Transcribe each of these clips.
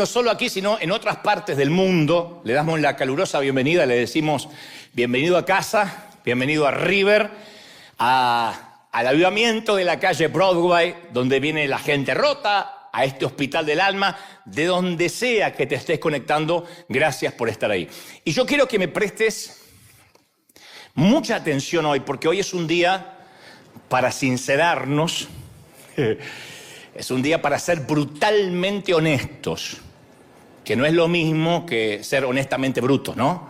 no solo aquí, sino en otras partes del mundo. Le damos la calurosa bienvenida, le decimos bienvenido a casa, bienvenido a River, al avivamiento de la calle Broadway, donde viene la gente rota, a este hospital del alma, de donde sea que te estés conectando, gracias por estar ahí. Y yo quiero que me prestes mucha atención hoy, porque hoy es un día para sincerarnos, es un día para ser brutalmente honestos, que no es lo mismo que ser honestamente brutos, ¿no?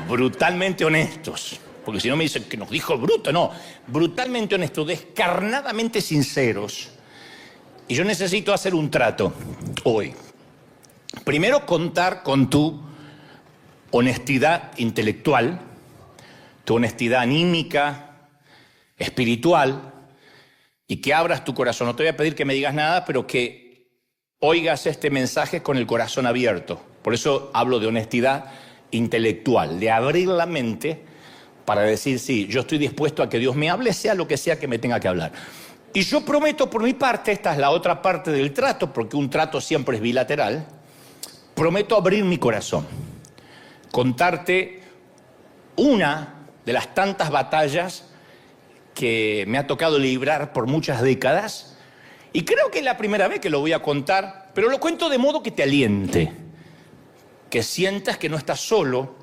Brutalmente honestos, porque si no me dicen que nos dijo bruto, no, brutalmente honestos, descarnadamente sinceros. Y yo necesito hacer un trato hoy. Primero, contar con tu honestidad intelectual, tu honestidad anímica, espiritual, y que abras tu corazón. No te voy a pedir que me digas nada, pero que oigas este mensaje con el corazón abierto. Por eso hablo de honestidad intelectual, de abrir la mente para decir, sí, yo estoy dispuesto a que Dios me hable, sea lo que sea que me tenga que hablar. Y yo prometo por mi parte, esta es la otra parte del trato, porque un trato siempre es bilateral, prometo abrir mi corazón, contarte una de las tantas batallas que me ha tocado librar por muchas décadas, y creo que es la primera vez que lo voy a contar, pero lo cuento de modo que te aliente, que sientas que no estás solo,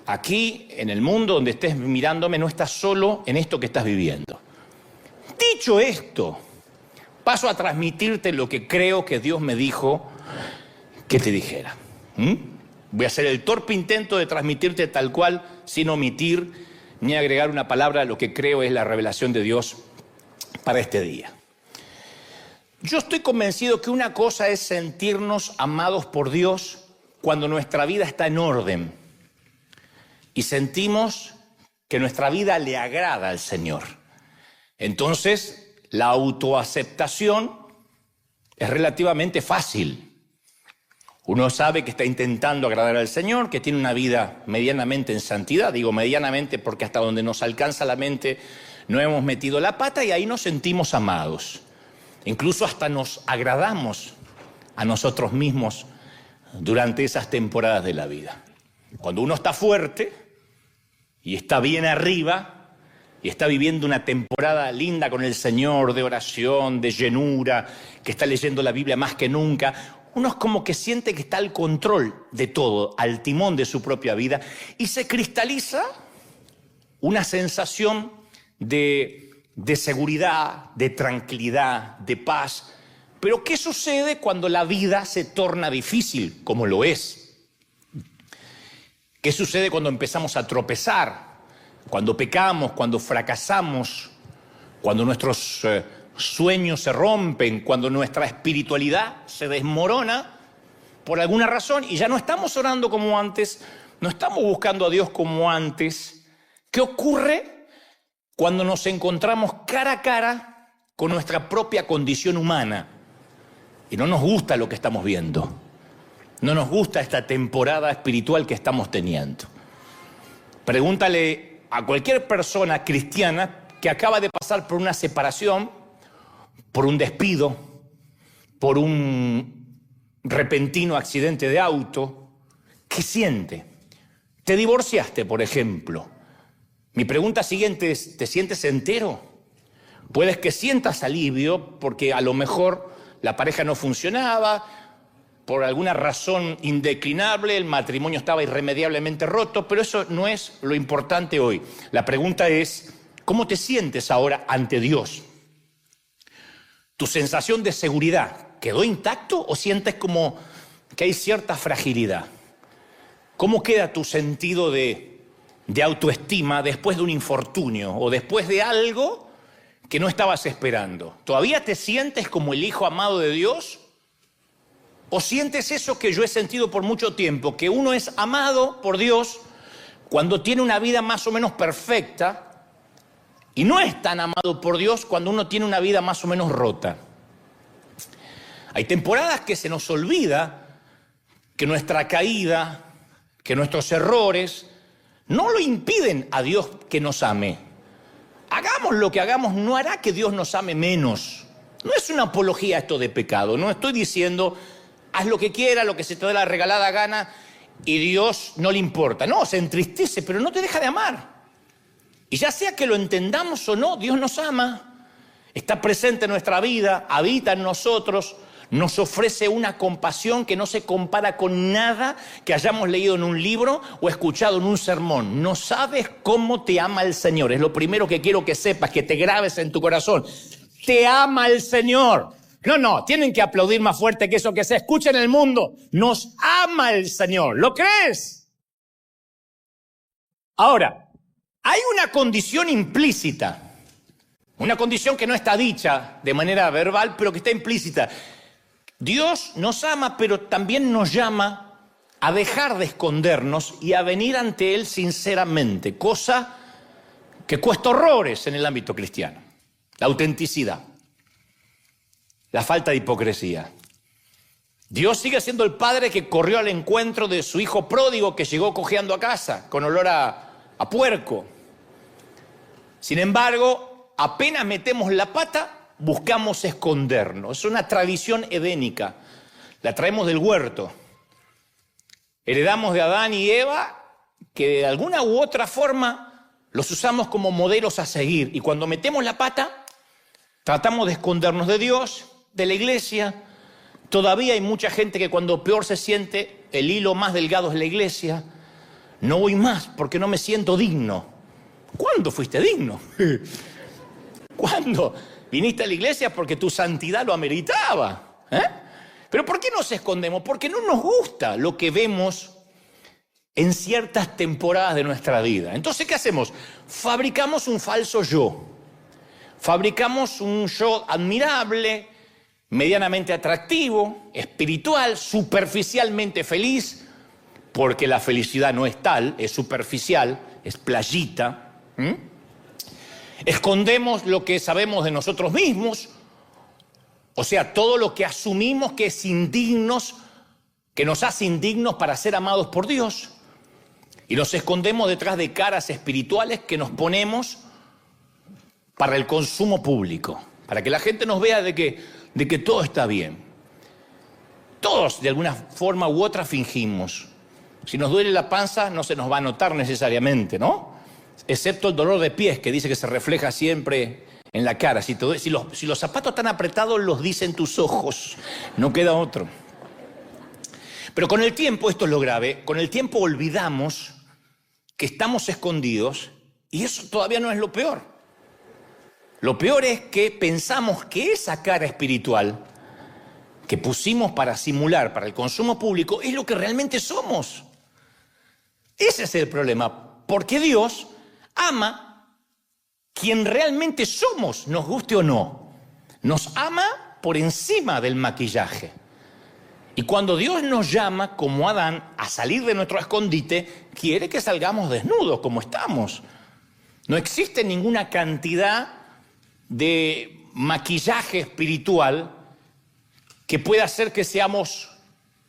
aquí en el mundo donde estés mirándome, no estás solo en esto que estás viviendo. Dicho esto, paso a transmitirte lo que creo que Dios me dijo que te dijera. Voy a hacer el torpe intento de transmitirte tal cual, sin omitir ni agregar una palabra a lo que creo es la revelación de Dios para este día. Yo estoy convencido que una cosa es sentirnos amados por Dios cuando nuestra vida está en orden y sentimos que nuestra vida le agrada al Señor. Entonces, la autoaceptación es relativamente fácil. Uno sabe que está intentando agradar al Señor, que tiene una vida medianamente en santidad. Digo medianamente porque hasta donde nos alcanza la mente no hemos metido la pata y ahí nos sentimos amados. Incluso hasta nos agradamos a nosotros mismos durante esas temporadas de la vida. Cuando uno está fuerte y está bien arriba y está viviendo una temporada linda con el Señor, de oración, de llenura, que está leyendo la Biblia más que nunca, uno es como que siente que está al control de todo, al timón de su propia vida, y se cristaliza una sensación de seguridad, de tranquilidad, de paz. Pero ¿qué sucede cuando la vida se torna difícil, como lo es? ¿Qué sucede cuando empezamos a tropezar? Cuando pecamos, cuando fracasamos, cuando nuestros sueños se rompen, cuando nuestra espiritualidad se desmorona por alguna razón y ya no estamos orando como antes, no estamos buscando a Dios como antes. ¿Qué ocurre cuando nos encontramos cara a cara con nuestra propia condición humana y no nos gusta lo que estamos viendo? No nos gusta esta temporada espiritual que estamos teniendo. Pregúntale a cualquier persona cristiana que acaba de pasar por una separación, por un despido, por un repentino accidente de auto, ¿qué siente? ¿Te divorciaste, por ejemplo? Mi pregunta siguiente es, ¿te sientes entero? Puedes que sientas alivio porque a lo mejor la pareja no funcionaba, por alguna razón indeclinable, el matrimonio estaba irremediablemente roto, pero eso no es lo importante hoy. La pregunta es, ¿cómo te sientes ahora ante Dios? ¿Tu sensación de seguridad quedó intacto o sientes como que hay cierta fragilidad? ¿Cómo queda tu sentido de autoestima después de un infortunio o después de algo que no estabas esperando? ¿Todavía te sientes como el hijo amado de Dios? ¿O sientes eso que yo he sentido por mucho tiempo, que uno es amado por Dios cuando tiene una vida más o menos perfecta y no es tan amado por Dios cuando uno tiene una vida más o menos rota? Hay temporadas que se nos olvida que nuestra caída, que nuestros errores no lo impiden a Dios que nos ame. Hagamos lo que hagamos, no hará que Dios nos ame menos. No es una apología esto de pecado, no estoy diciendo haz lo que quieras, lo que se te dé la regalada gana, y Dios no le importa. No, se entristece, pero no te deja de amar. Y ya sea que lo entendamos o no, Dios nos ama, está presente en nuestra vida, habita en nosotros, nos ofrece una compasión que no se compara con nada que hayamos leído en un libro o escuchado en un sermón. No sabes cómo te ama el Señor. Es lo primero que quiero que sepas, que te grabes en tu corazón. Te ama el Señor. No, tienen que aplaudir más fuerte que eso, que se escucha en el mundo. Nos ama el Señor. ¿Lo crees? Ahora, hay una condición implícita, una condición que no está dicha de manera verbal, pero que está implícita. Dios nos ama, pero también nos llama a dejar de escondernos y a venir ante Él sinceramente, cosa que cuesta horrores en el ámbito cristiano. La autenticidad, la falta de hipocresía. Dios sigue siendo el padre que corrió al encuentro de su hijo pródigo que llegó cojeando a casa, con olor a puerco. Sin embargo, apenas metemos la pata, buscamos escondernos. Es una tradición edénica. La traemos del huerto. Heredamos de Adán y Eva que de alguna u otra forma los usamos como modelos a seguir. Y cuando metemos la pata, tratamos de escondernos de Dios, de la iglesia. Todavía hay mucha gente que cuando peor se siente, el hilo más delgado es la iglesia. No voy más porque no me siento digno. ¿Cuándo fuiste digno? ¿Cuándo? Viniste a la iglesia porque tu santidad lo ameritaba. ¿Pero por qué nos escondemos? Porque no nos gusta lo que vemos en ciertas temporadas de nuestra vida. Entonces, ¿qué hacemos? Fabricamos un falso yo. Fabricamos un yo admirable, medianamente atractivo, espiritual, superficialmente feliz, porque la felicidad no es tal, es superficial, es playita. Escondemos lo que sabemos de nosotros mismos, o sea, todo lo que asumimos que es indignos, que nos hace indignos para ser amados por Dios. Y nos escondemos detrás de caras espirituales que nos ponemos para el consumo público, para que la gente nos vea de que todo está bien. Todos, de alguna forma u otra, fingimos. Si nos duele la panza, no se nos va a notar necesariamente, ¿no? Excepto el dolor de pies, que dice que se refleja siempre en la cara. Si los zapatos están apretados, los dicen tus ojos. No queda otro. Pero con el tiempo, esto es lo grave, con el tiempo olvidamos que estamos escondidos y eso todavía no es lo peor. Lo peor es que pensamos que esa cara espiritual que pusimos para simular, para el consumo público, es lo que realmente somos. Ese es el problema, porque Dios ama quien realmente somos, nos guste o no. Nos ama por encima del maquillaje. Y cuando Dios nos llama, como Adán, a salir de nuestro escondite, quiere que salgamos desnudos, como estamos. No existe ninguna cantidad de maquillaje espiritual que pueda hacer que seamos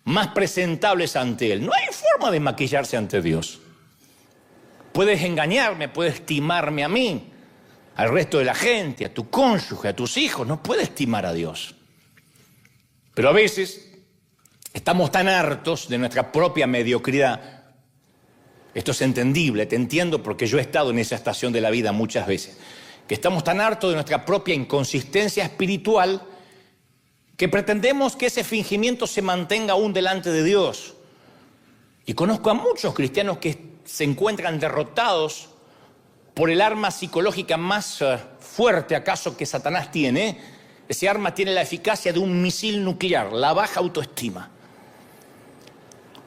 más presentables ante Él. No hay forma de maquillarse ante Dios. Puedes engañarme, puedes timarme a mí, al resto de la gente, a tu cónyuge, a tus hijos. No puedes timar a Dios. Pero a veces estamos tan hartos de nuestra propia mediocridad. Esto es entendible, te entiendo porque yo he estado en esa estación de la vida muchas veces. Que estamos tan hartos de nuestra propia inconsistencia espiritual que pretendemos que ese fingimiento se mantenga aún delante de Dios. Y conozco a muchos cristianos que se encuentran derrotados por el arma psicológica más fuerte acaso que Satanás tiene. Ese arma tiene la eficacia de un misil nuclear, la baja autoestima.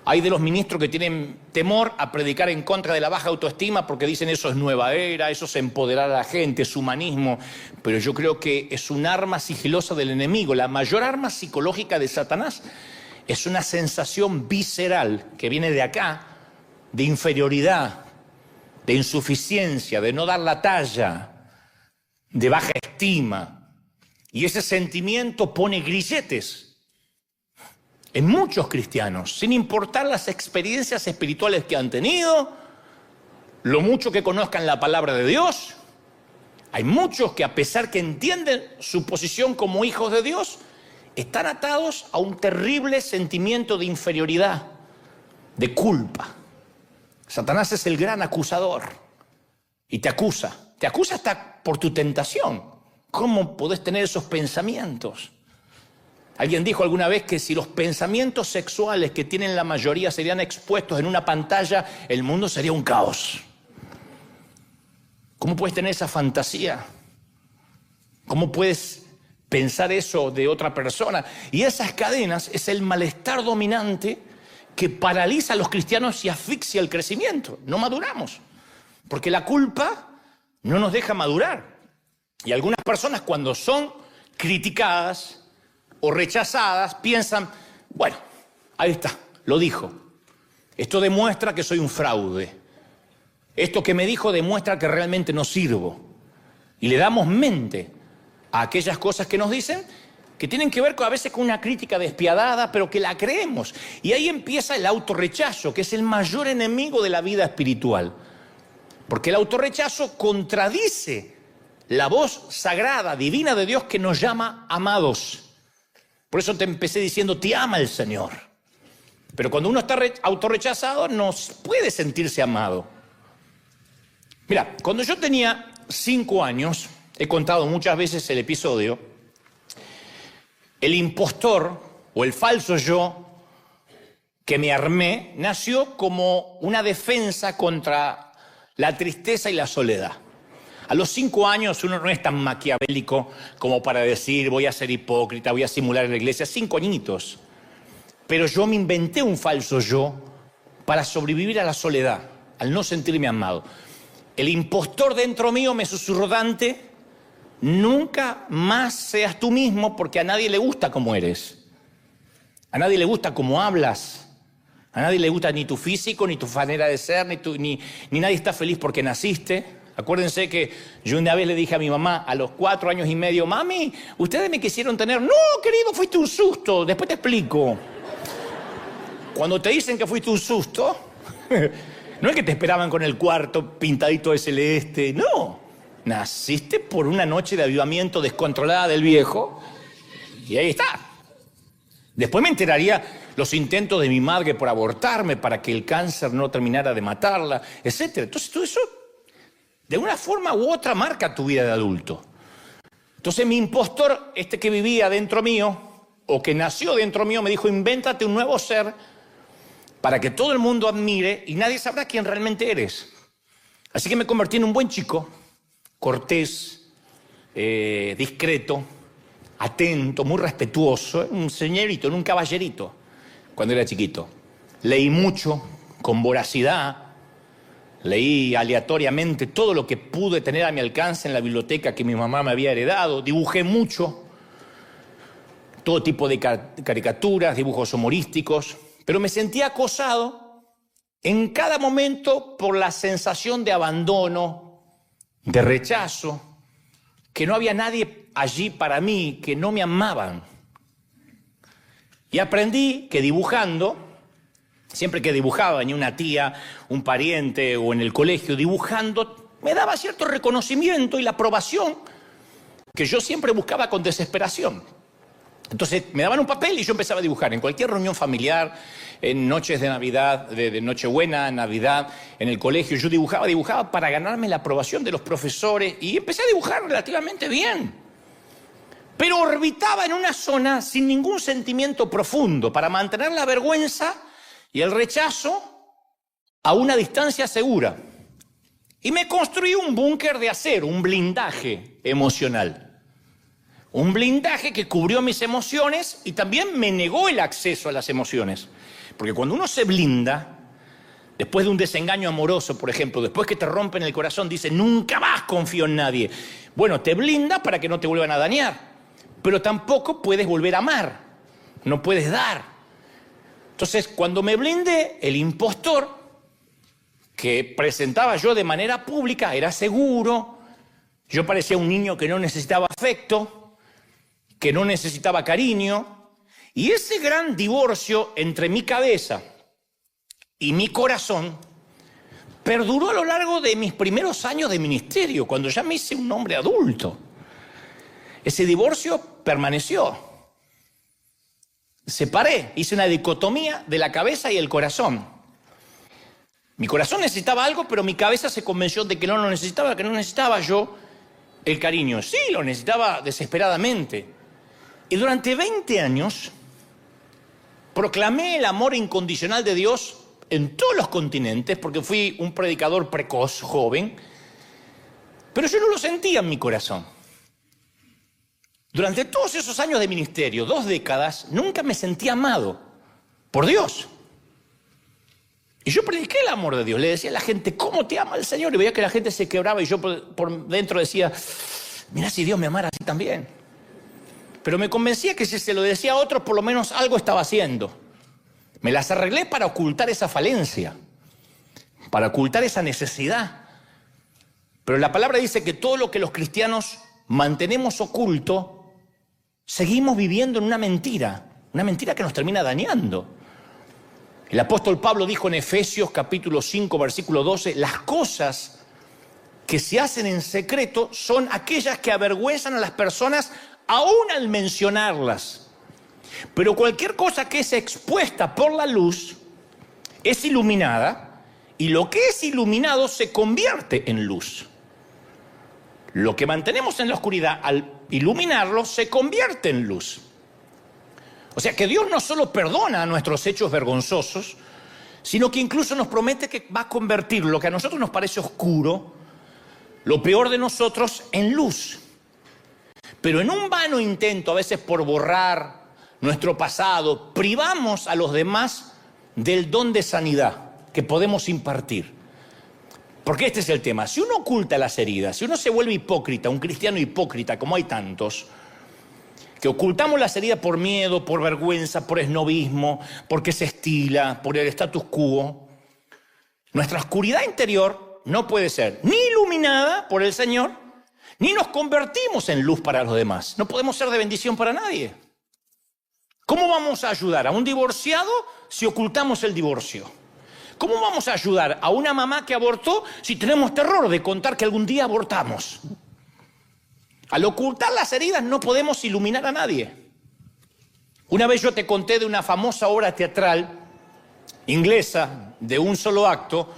Hay de los ministros que tienen temor a predicar en contra de la baja autoestima porque dicen eso es nueva era, eso es empoderar a la gente, es humanismo. Pero yo creo que es un arma sigilosa del enemigo. La mayor arma psicológica de Satanás es una sensación visceral que viene de acá, de inferioridad, de insuficiencia, de no dar la talla, de baja estima. Y ese sentimiento pone grilletes en muchos cristianos, sin importar las experiencias espirituales que han tenido, lo mucho que conozcan la palabra de Dios. Hay muchos que, a pesar que entienden su posición como hijos de Dios, están atados a un terrible sentimiento de inferioridad, de culpa. Satanás es el gran acusador y te acusa hasta por tu tentación. ¿Cómo podés tener esos pensamientos? Alguien dijo alguna vez que si los pensamientos sexuales que tienen la mayoría serían expuestos en una pantalla, el mundo sería un caos. ¿Cómo puedes tener esa fantasía? ¿Cómo puedes pensar eso de otra persona? Y esas cadenas es el malestar dominante que paraliza a los cristianos y asfixia el crecimiento. No maduramos, porque la culpa no nos deja madurar. Y algunas personas, cuando son criticadas o rechazadas, piensan, bueno, ahí está, lo dijo. Esto demuestra que soy un fraude. Esto que me dijo demuestra que realmente no sirvo. Y le damos mente a aquellas cosas que nos dicen, que tienen que ver a veces con una crítica despiadada, pero que la creemos. Y ahí empieza el autorrechazo, que es el mayor enemigo de la vida espiritual. Porque el autorrechazo contradice la voz sagrada, divina de Dios que nos llama amados. Por eso te empecé diciendo, te ama el Señor. Pero cuando uno está autorrechazado, no puede sentirse amado. Mira, cuando yo tenía 5 años, he contado muchas veces el episodio, el impostor o el falso yo que me armé nació como una defensa contra la tristeza y la soledad. A los 5 años uno no es tan maquiavélico como para decir voy a ser hipócrita, voy a simular en la iglesia. 5 añitos. Pero yo me inventé un falso yo para sobrevivir a la soledad, al no sentirme amado. El impostor dentro mío me susurró, Dante, nunca más seas tú mismo porque a nadie le gusta como eres. A nadie le gusta cómo hablas. A nadie le gusta ni tu físico, ni tu manera de ser, ni nadie está feliz porque naciste. Acuérdense que yo una vez le dije a mi mamá a los 4 años y medio, mami, ¿ustedes me quisieron tener? No, querido, fuiste un susto, después te explico. Cuando te dicen que fuiste un susto, no es que te esperaban con el cuarto pintadito de celeste, no. Naciste por una noche de avivamiento descontrolada del viejo y ahí está. Después me enteraría los intentos de mi madre por abortarme para que el cáncer no terminara de matarla, etc. Entonces todo eso de una forma u otra marca tu vida de adulto. Entonces mi impostor, que vivía dentro mío, o que nació dentro mío, me dijo, invéntate un nuevo ser para que todo el mundo admire y nadie sabrá quién realmente eres. Así que me convertí en un buen chico, cortés, discreto, atento, muy respetuoso, un señorito, un caballerito, cuando era chiquito. Leí mucho, con voracidad. Leí aleatoriamente todo lo que pude tener a mi alcance en la biblioteca que mi mamá me había heredado. Dibujé mucho, todo tipo de caricaturas, dibujos humorísticos, pero me sentía acosado en cada momento por la sensación de abandono, de rechazo, que no había nadie allí para mí, que no me amaban. Y aprendí que dibujando, siempre que dibujaba, venía una tía, un pariente o en el colegio dibujando, me daba cierto reconocimiento y la aprobación que yo siempre buscaba con desesperación. Entonces me daban un papel y yo empezaba a dibujar en cualquier reunión familiar, en noches de Navidad, de Nochebuena, Navidad, en el colegio. Yo dibujaba para ganarme la aprobación de los profesores y empecé a dibujar relativamente bien. Pero orbitaba en una zona sin ningún sentimiento profundo para mantener la vergüenza y el rechazo a una distancia segura. Y me construí un búnker de acero, un blindaje emocional. Un blindaje que cubrió mis emociones y también me negó el acceso a las emociones. Porque cuando uno se blinda, después de un desengaño amoroso, por ejemplo, después que te rompen el corazón, dice, nunca más confío en nadie. Bueno, te blinda para que no te vuelvan a dañar, pero tampoco puedes volver a amar, no puedes dar. Entonces, cuando me blindé, el impostor que presentaba yo de manera pública era seguro, yo parecía un niño que no necesitaba afecto, que no necesitaba cariño, y ese gran divorcio entre mi cabeza y mi corazón perduró a lo largo de mis primeros años de ministerio, cuando ya me hice un hombre adulto. Ese divorcio permaneció. separé, hice una dicotomía de la cabeza y el corazón. Mi corazón necesitaba algo, pero mi cabeza se convenció de que no lo necesitaba, que no necesitaba yo el cariño. Sí, lo necesitaba desesperadamente. Y durante 20 años proclamé el amor incondicional de Dios en todos los continentes, porque fui un predicador precoz, joven, pero yo no lo sentía en mi corazón. Durante todos esos años de ministerio, 2 décadas, nunca me sentí amado por Dios. Y yo prediqué el amor de Dios. Le decía a la gente, ¿cómo te ama el Señor? Y veía que la gente se quebraba y yo por dentro decía, mira si Dios me amara así también. Pero me convencía que si se lo decía a otros, por lo menos algo estaba haciendo. Me las arreglé para ocultar esa falencia, para ocultar esa necesidad. Pero la palabra dice que todo lo que los cristianos mantenemos oculto, seguimos viviendo en una mentira que nos termina dañando. El apóstol Pablo dijo en Efesios capítulo 5, versículo 12, las cosas que se hacen en secreto son aquellas que avergüenzan a las personas aún al mencionarlas. Pero cualquier cosa que es expuesta por la luz es iluminada, y lo que es iluminado se convierte en luz. Lo que mantenemos en la oscuridad, al iluminarlo, se convierte en luz. O sea que Dios no solo perdona nuestros hechos vergonzosos, sino que incluso nos promete que va a convertir lo que a nosotros nos parece oscuro, lo peor de nosotros, en luz. Pero en un vano intento, a veces por borrar nuestro pasado, privamos a los demás del don de sanidad que podemos impartir. Porque este es el tema. Si uno oculta las heridas, si uno se vuelve hipócrita, un cristiano hipócrita, como hay tantos, que ocultamos las heridas por miedo, por vergüenza, por esnobismo, porque se estila, por el status quo, nuestra oscuridad interior no puede ser ni iluminada por el Señor, ni nos convertimos en luz para los demás. No podemos ser de bendición para nadie. ¿Cómo vamos a ayudar a un divorciado si ocultamos el divorcio? ¿Cómo vamos a ayudar a una mamá que abortó si tenemos terror de contar que algún día abortamos? Al ocultar las heridas no podemos iluminar a nadie. Una vez yo te conté de una famosa obra teatral inglesa de un solo acto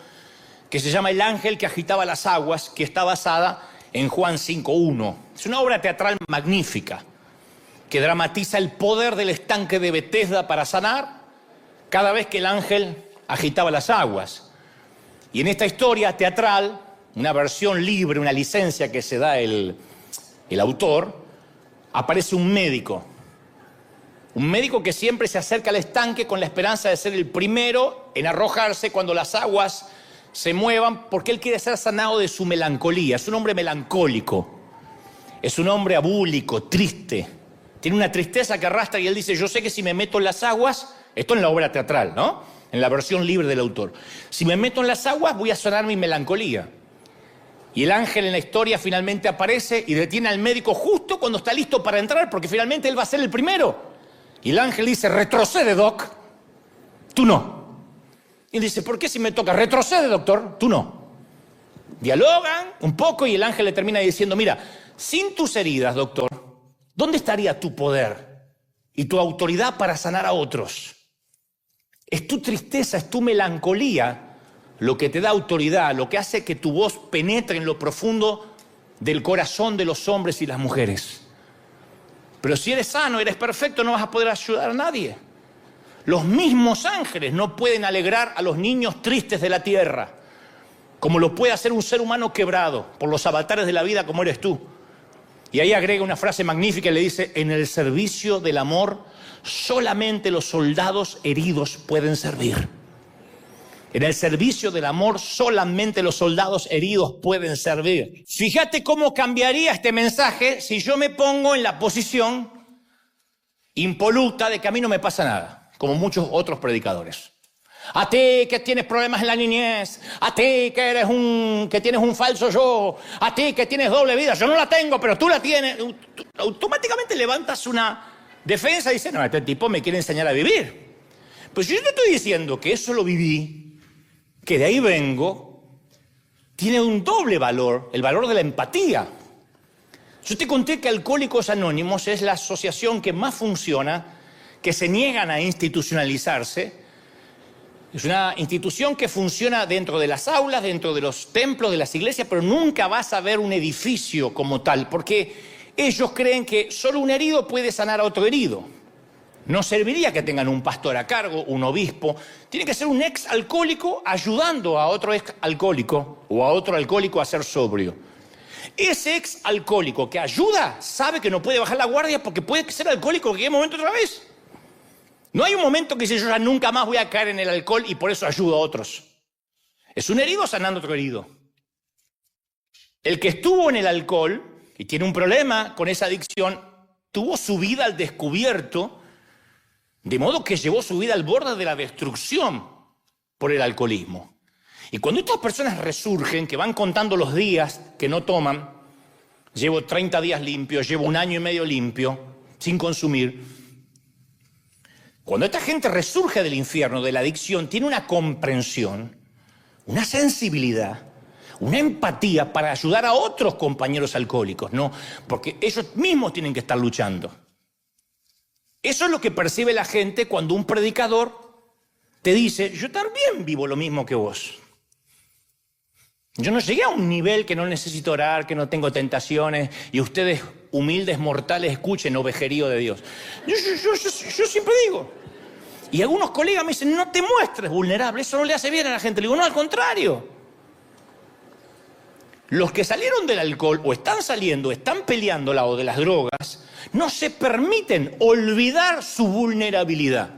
que se llama El ángel que agitaba las aguas, que está basada en Juan 5:1. Es una obra teatral magnífica que dramatiza el poder del estanque de Betesda para sanar cada vez que el ángel agitaba las aguas. Y en esta historia teatral, una versión libre, una licencia que se da el autor, aparece un médico que siempre se acerca al estanque con la esperanza de ser el primero en arrojarse cuando las aguas se muevan, porque él quiere ser sanado de su melancolía. Es un hombre melancólico, es un hombre abúlico, triste, tiene una tristeza que arrastra, y él dice, yo sé que si me meto en las aguas, esto en la obra teatral, ¿no?, en la versión libre del autor, si me meto en las aguas voy a sanar mi melancolía. Y el ángel en la historia finalmente aparece y detiene al médico justo cuando está listo para entrar, porque finalmente él va a ser el primero. Y el ángel dice, retrocede, doc, tú no. Y él dice, ¿por qué si me toca? Retrocede, doctor, tú no. Dialogan un poco y el ángel le termina diciendo, mira, sin tus heridas, doctor, ¿dónde estaría tu poder y tu autoridad para sanar a otros? Es tu tristeza, es tu melancolía lo que te da autoridad, lo que hace que tu voz penetre en lo profundo del corazón de los hombres y las mujeres. Pero si eres sano, eres perfecto, no vas a poder ayudar a nadie. Los mismos ángeles no pueden alegrar a los niños tristes de la tierra, como lo puede hacer un ser humano quebrado por los avatares de la vida como eres tú. Y ahí agrega una frase magnífica y le dice, en el servicio del amor solamente los soldados heridos pueden servir. En el servicio del amor solamente los soldados heridos pueden servir. Fíjate cómo cambiaría este mensaje si yo me pongo en la posición impoluta de que a mí no me pasa nada, como muchos otros predicadores. A ti que tienes problemas en la niñez, a ti que tienes un falso yo, a ti que tienes doble vida, yo no la tengo, pero tú la tienes. Automáticamente levantas una defensa y dices, no, este tipo me quiere enseñar a vivir. Pues yo te estoy diciendo que eso lo viví, que de ahí vengo, tiene un doble valor, el valor de la empatía. Yo te conté que Alcohólicos Anónimos es la asociación que más funciona, que se niegan a institucionalizarse. Es una institución que funciona dentro de las aulas, dentro de los templos, de las iglesias, pero nunca vas a ver un edificio como tal, porque ellos creen que solo un herido puede sanar a otro herido. No serviría que tengan un pastor a cargo, un obispo. Tiene que ser un ex alcohólico ayudando a otro ex alcohólico o a otro alcohólico a ser sobrio. Ese ex alcohólico que ayuda sabe que no puede bajar la guardia porque puede ser alcohólico en cualquier momento otra vez. No hay un momento que dice yo ya nunca más voy a caer en el alcohol y por eso ayudo a otros. Es un herido sanando a otro herido. El que estuvo en el alcohol y tiene un problema con esa adicción, tuvo su vida al descubierto, de modo que llevó su vida al borde de la destrucción por el alcoholismo. Y cuando estas personas resurgen, que van contando los días que no toman, llevo 30 días limpios, llevo 1 año y medio limpio, sin consumir. Cuando esta gente resurge del infierno, de la adicción, tiene una comprensión, una sensibilidad, una empatía para ayudar a otros compañeros alcohólicos, ¿no? Porque ellos mismos tienen que estar luchando. Eso es lo que percibe la gente cuando un predicador te dice, yo también vivo lo mismo que vos. Yo no llegué a un nivel que no necesito orar, que no tengo tentaciones, y ustedes, humildes mortales, escuchen ovejerío de Dios. Yo siempre digo, y algunos colegas me dicen, no te muestres vulnerable, eso no le hace bien a la gente. Le digo, no, al contrario. Los que salieron del alcohol, o están saliendo, están peleando al lado de las drogas, no se permiten olvidar su vulnerabilidad.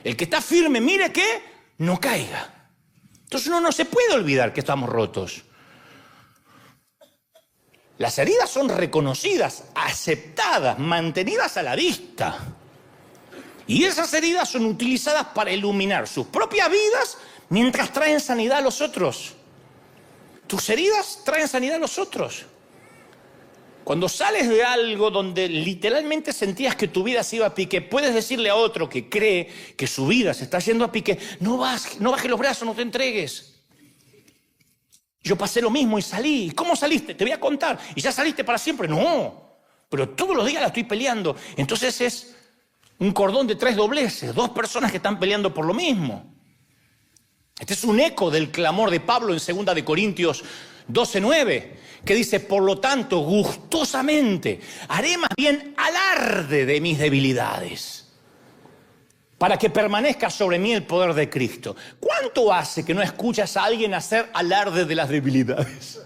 El que está firme, mire que no caiga. Entonces uno no se puede olvidar que estamos rotos. Las heridas son reconocidas, aceptadas, mantenidas a la vista. Y esas heridas son utilizadas para iluminar sus propias vidas mientras traen sanidad a los otros. Tus heridas traen sanidad a los otros. Cuando sales de algo donde literalmente sentías que tu vida se iba a pique, puedes decirle a otro que cree que su vida se está yendo a pique, no bajes los brazos, no te entregues. Yo pasé lo mismo y salí. ¿Cómo saliste? Te voy a contar. ¿Y ya saliste para siempre? No, pero todos los días la estoy peleando. Entonces es un cordón de 3 dobleces, 2 personas que están peleando por lo mismo. Este es un eco del clamor de Pablo en 2 de Corintios 12:9, que dice, por lo tanto, gustosamente haré más bien alarde de mis debilidades, para que permanezca sobre mí el poder de Cristo. ¿Cuánto hace que no escuchas a alguien hacer alarde de las debilidades?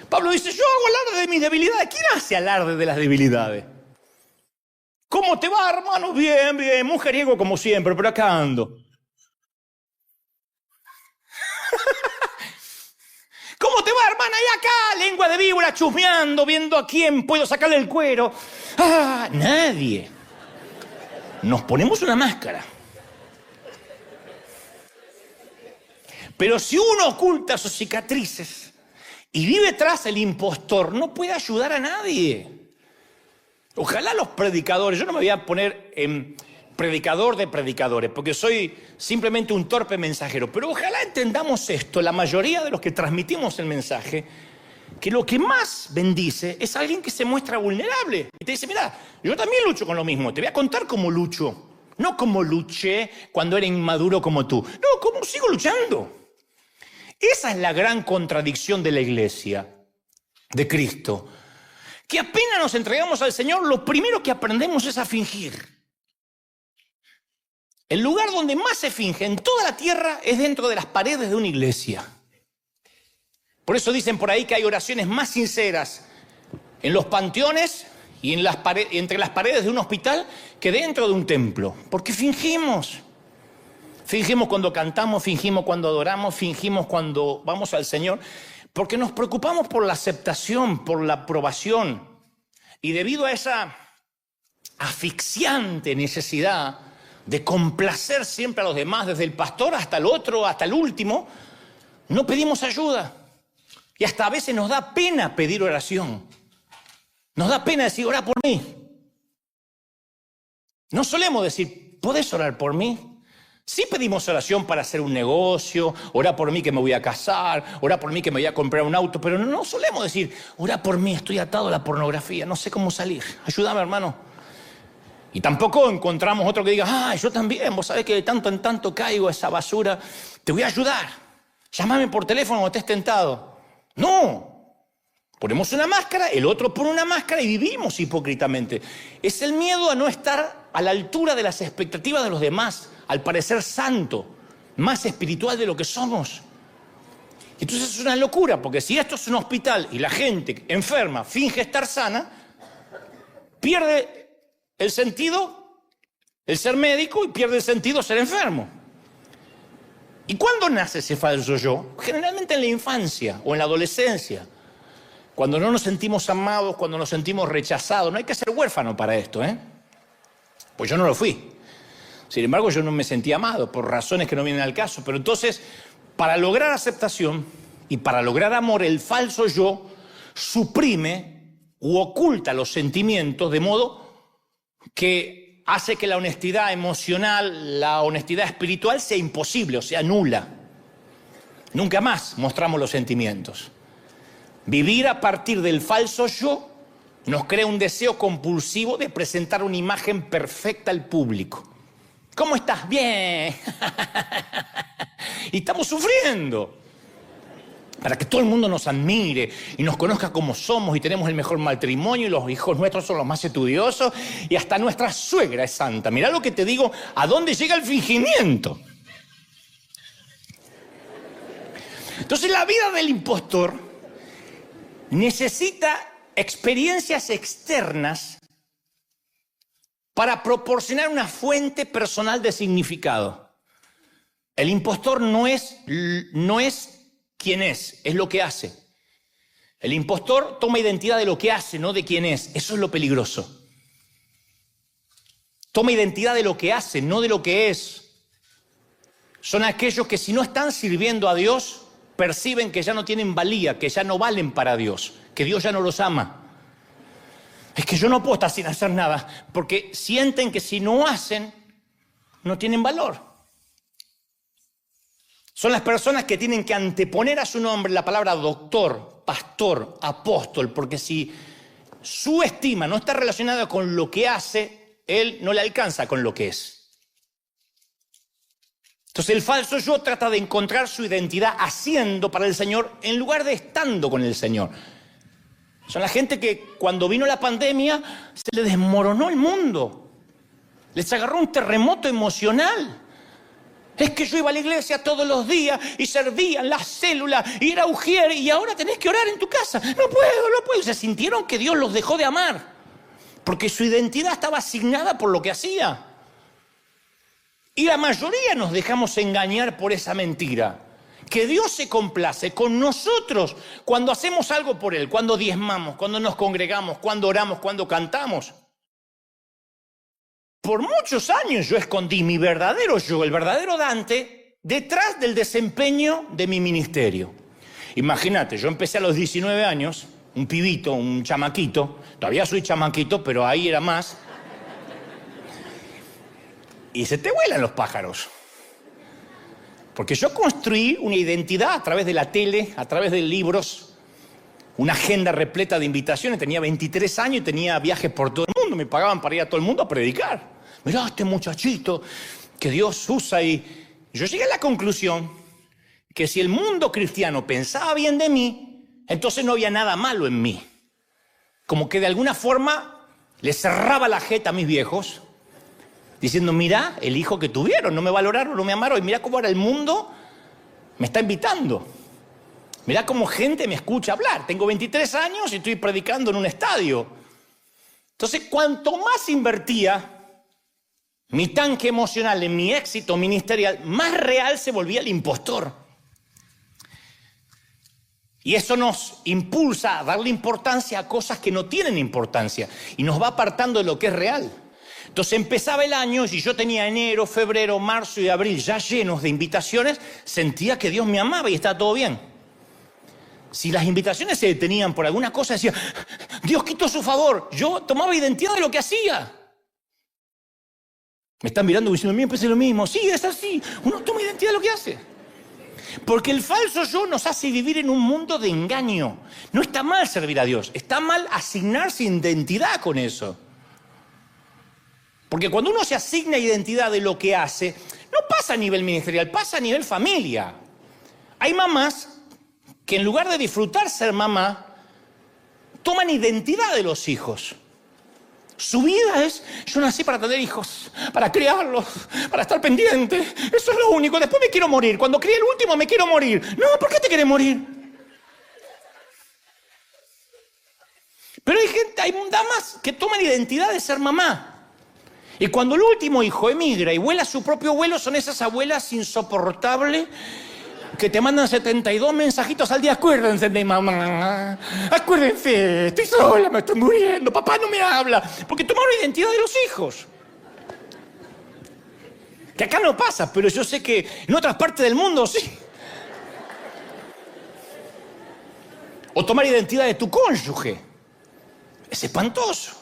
Pablo dice, yo hago alarde de mis debilidades. ¿Quién hace alarde de las debilidades? ¿Cómo te va, hermano? Bien, bien, mujeriego como siempre, pero acá ando. ¿Cómo te va, hermana? Y acá, lengua de víbora, chusmeando, viendo a quién puedo sacarle el cuero. ¡Ah! Nadie. Nos ponemos una máscara. Pero si uno oculta sus cicatrices y vive tras el impostor, no puede ayudar a nadie. Ojalá los predicadores, yo no me voy a poner en predicador de predicadores, porque soy simplemente un torpe mensajero, pero ojalá entendamos esto, la mayoría de los que transmitimos el mensaje, que lo que más bendice es alguien que se muestra vulnerable. Y te dice, mira, yo también lucho con lo mismo, te voy a contar cómo lucho. No como luché cuando era inmaduro como tú, no, como sigo luchando. Esa es la gran contradicción de la iglesia, de Cristo, que apenas nos entregamos al Señor, lo primero que aprendemos es a fingir. El lugar donde más se finge en toda la tierra es dentro de las paredes de una iglesia. Por eso dicen por ahí que hay oraciones más sinceras en los panteones y en entre las paredes de un hospital que dentro de un templo. Porque fingimos. Fingimos cuando cantamos, fingimos cuando adoramos, fingimos cuando vamos al Señor. Porque nos preocupamos por la aceptación, por la aprobación. Y debido a esa asfixiante necesidad de complacer siempre a los demás, desde el pastor hasta el otro, hasta el último, no pedimos ayuda. Y hasta a veces nos da pena pedir oración. Nos da pena decir, ora por mí. No solemos decir, ¿podés orar por mí? Sí pedimos oración para hacer un negocio, ora por mí que me voy a casar, ora por mí que me voy a comprar un auto, pero no solemos decir, ora por mí, estoy atado a la pornografía, no sé cómo salir, ayúdame, hermano. Y tampoco encontramos otro que diga, yo también, vos sabés que de tanto en tanto caigo a esa basura, te voy a ayudar. Llámame por teléfono cuando estés tentado. No. Ponemos una máscara, el otro pone una máscara y vivimos hipócritamente. Es el miedo a no estar a la altura de las expectativas de los demás, al parecer santo, más espiritual de lo que somos. Entonces es una locura, porque si esto es un hospital y la gente enferma finge estar sana, pierde el sentido el ser médico y pierde el sentido ser enfermo. ¿Y cuándo nace ese falso yo? Generalmente en la infancia o en la adolescencia. Cuando no nos sentimos amados, cuando nos sentimos rechazados. No hay que ser huérfano para esto, ¿eh? Pues yo no lo fui. Sin embargo, yo no me sentía amado por razones que no vienen al caso. Pero entonces, para lograr aceptación y para lograr amor, el falso yo suprime u oculta los sentimientos de modo que hace que la honestidad emocional, la honestidad espiritual sea imposible, o sea, nula. Nunca más mostramos los sentimientos. Vivir a partir del falso yo nos crea un deseo compulsivo de presentar una imagen perfecta al público. ¿Cómo estás? Bien. Y estamos sufriendo. Para que todo el mundo nos admire y nos conozca como somos y tenemos el mejor matrimonio y los hijos nuestros son los más estudiosos y hasta nuestra suegra es santa. Mirá lo que te digo, ¿a dónde llega el fingimiento? Entonces la vida del impostor necesita experiencias externas para proporcionar una fuente personal de significado. El impostor no es quién es lo que hace. El impostor toma identidad de lo que hace, no de quién es. Eso es lo peligroso. Toma identidad de lo que hace, no de lo que es. Son aquellos que si no están sirviendo a Dios, perciben que ya no tienen valía, que ya no valen para Dios, que Dios ya no los ama. Es que yo no puedo estar sin hacer nada, porque sienten que si no hacen, no tienen valor. Son las personas que tienen que anteponer a su nombre la palabra doctor, pastor, apóstol, porque si su estima no está relacionada con lo que hace, él no le alcanza con lo que es. Entonces el falso yo trata de encontrar su identidad haciendo para el Señor en lugar de estando con el Señor. Son la gente que cuando vino la pandemia se le desmoronó el mundo. Les agarró un terremoto emocional. Es que yo iba a la iglesia todos los días y servía en las células y era ujier y ahora tenés que orar en tu casa. No puedo. Se sintieron que Dios los dejó de amar porque su identidad estaba asignada por lo que hacía. Y la mayoría nos dejamos engañar por esa mentira. Que Dios se complace con nosotros cuando hacemos algo por Él, cuando diezmamos, cuando nos congregamos, cuando oramos, cuando cantamos. Por muchos años yo escondí mi verdadero yo, el verdadero Dante, detrás del desempeño de mi ministerio. Imagínate, yo empecé a los 19 años, un pibito, un chamaquito, todavía soy chamaquito, pero ahí era más. Y se te vuelan los pájaros. Porque yo construí una identidad a través de la tele, a través de libros, una agenda repleta de invitaciones. Tenía 23 años y tenía viajes por todo el mundo. Me pagaban para ir a todo el mundo a predicar. Mirá este muchachito que Dios usa. Y yo llegué a la conclusión que si el mundo cristiano pensaba bien de mí, entonces no había nada malo en mí. Como que de alguna forma le cerraba la jeta a mis viejos, diciendo, mirá el hijo que tuvieron, no me valoraron, no me amaron, y mirá cómo ahora el mundo me está invitando. Mirá cómo gente me escucha hablar. Tengo 23 años y estoy predicando en un estadio. Entonces, cuanto más invertía mi tanque emocional en mi éxito ministerial, más real se volvía el impostor. Y eso nos impulsa a darle importancia a cosas que no tienen importancia y nos va apartando de lo que es real. Entonces empezaba el año y yo tenía enero, febrero, marzo y abril ya llenos de invitaciones, sentía que Dios me amaba y estaba todo bien. Si las invitaciones se detenían por alguna cosa, decía, Dios quitó su favor. Yo tomaba identidad de lo que hacía. Me están mirando diciendo, a mí me parece lo mismo. Sí, es así. Uno toma identidad de lo que hace. Porque el falso yo nos hace vivir en un mundo de engaño. No está mal servir a Dios, está mal asignarse identidad con eso. Porque cuando uno se asigna identidad de lo que hace, no pasa a nivel ministerial, pasa a nivel familia. Hay mamás que en lugar de disfrutar ser mamá, toman identidad de los hijos. Su vida es, yo nací para tener hijos, para criarlos, para estar pendiente. Eso es lo único. Después me quiero morir. Cuando críe el último me quiero morir. No, ¿por qué te quieres morir? Pero hay gente, hay damas que toman identidad de ser mamá. Y cuando el último hijo emigra y vuela a su propio vuelo, son esas abuelas insoportables que te mandan 72 mensajitos al día. Acuérdense de mamá, acuérdense, estoy sola, me estoy muriendo, papá no me habla. Porque tomaron identidad de los hijos. Que acá no pasa, pero yo sé que en otras partes del mundo sí. O tomar identidad de tu cónyuge. Es espantoso.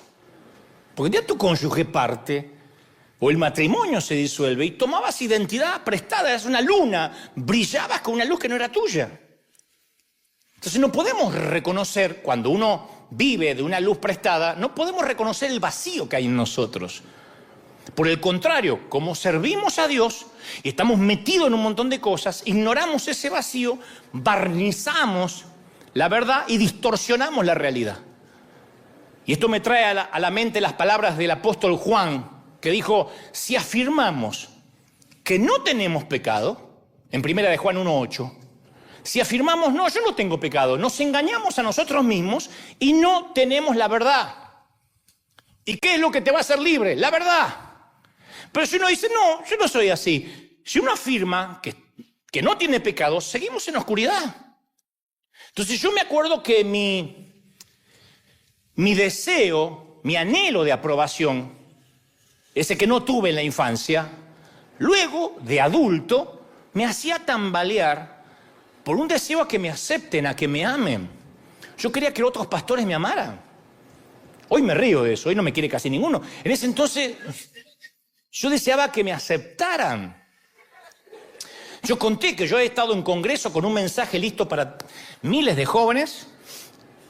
Porque ya tu cónyuge parte, o el matrimonio se disuelve, y tomabas identidad prestada, eras una luna, brillabas con una luz que no era tuya. Entonces no podemos reconocer, cuando uno vive de una luz prestada, no podemos reconocer el vacío que hay en nosotros. Por el contrario, como servimos a Dios y estamos metidos en un montón de cosas, ignoramos ese vacío, barnizamos la verdad y distorsionamos la realidad. Y esto me trae a la mente las palabras del apóstol Juan, que dijo, si afirmamos que no tenemos pecado, en 1 de Juan 1:8, si afirmamos, no, yo no tengo pecado, nos engañamos a nosotros mismos y no tenemos la verdad. ¿Y qué es lo que te va a hacer libre? La verdad. Pero si uno dice, no, yo no soy así. Si uno afirma que no tiene pecado, seguimos en oscuridad. Entonces yo me acuerdo que mi deseo, mi anhelo de aprobación, ese que no tuve en la infancia, luego de adulto, me hacía tambalear por un deseo a que me acepten, a que me amen. Yo quería que otros pastores me amaran. Hoy me río de eso, hoy no me quiere casi ninguno. En ese entonces yo deseaba que me aceptaran. Yo conté que yo he estado en congreso con un mensaje listo para miles de jóvenes,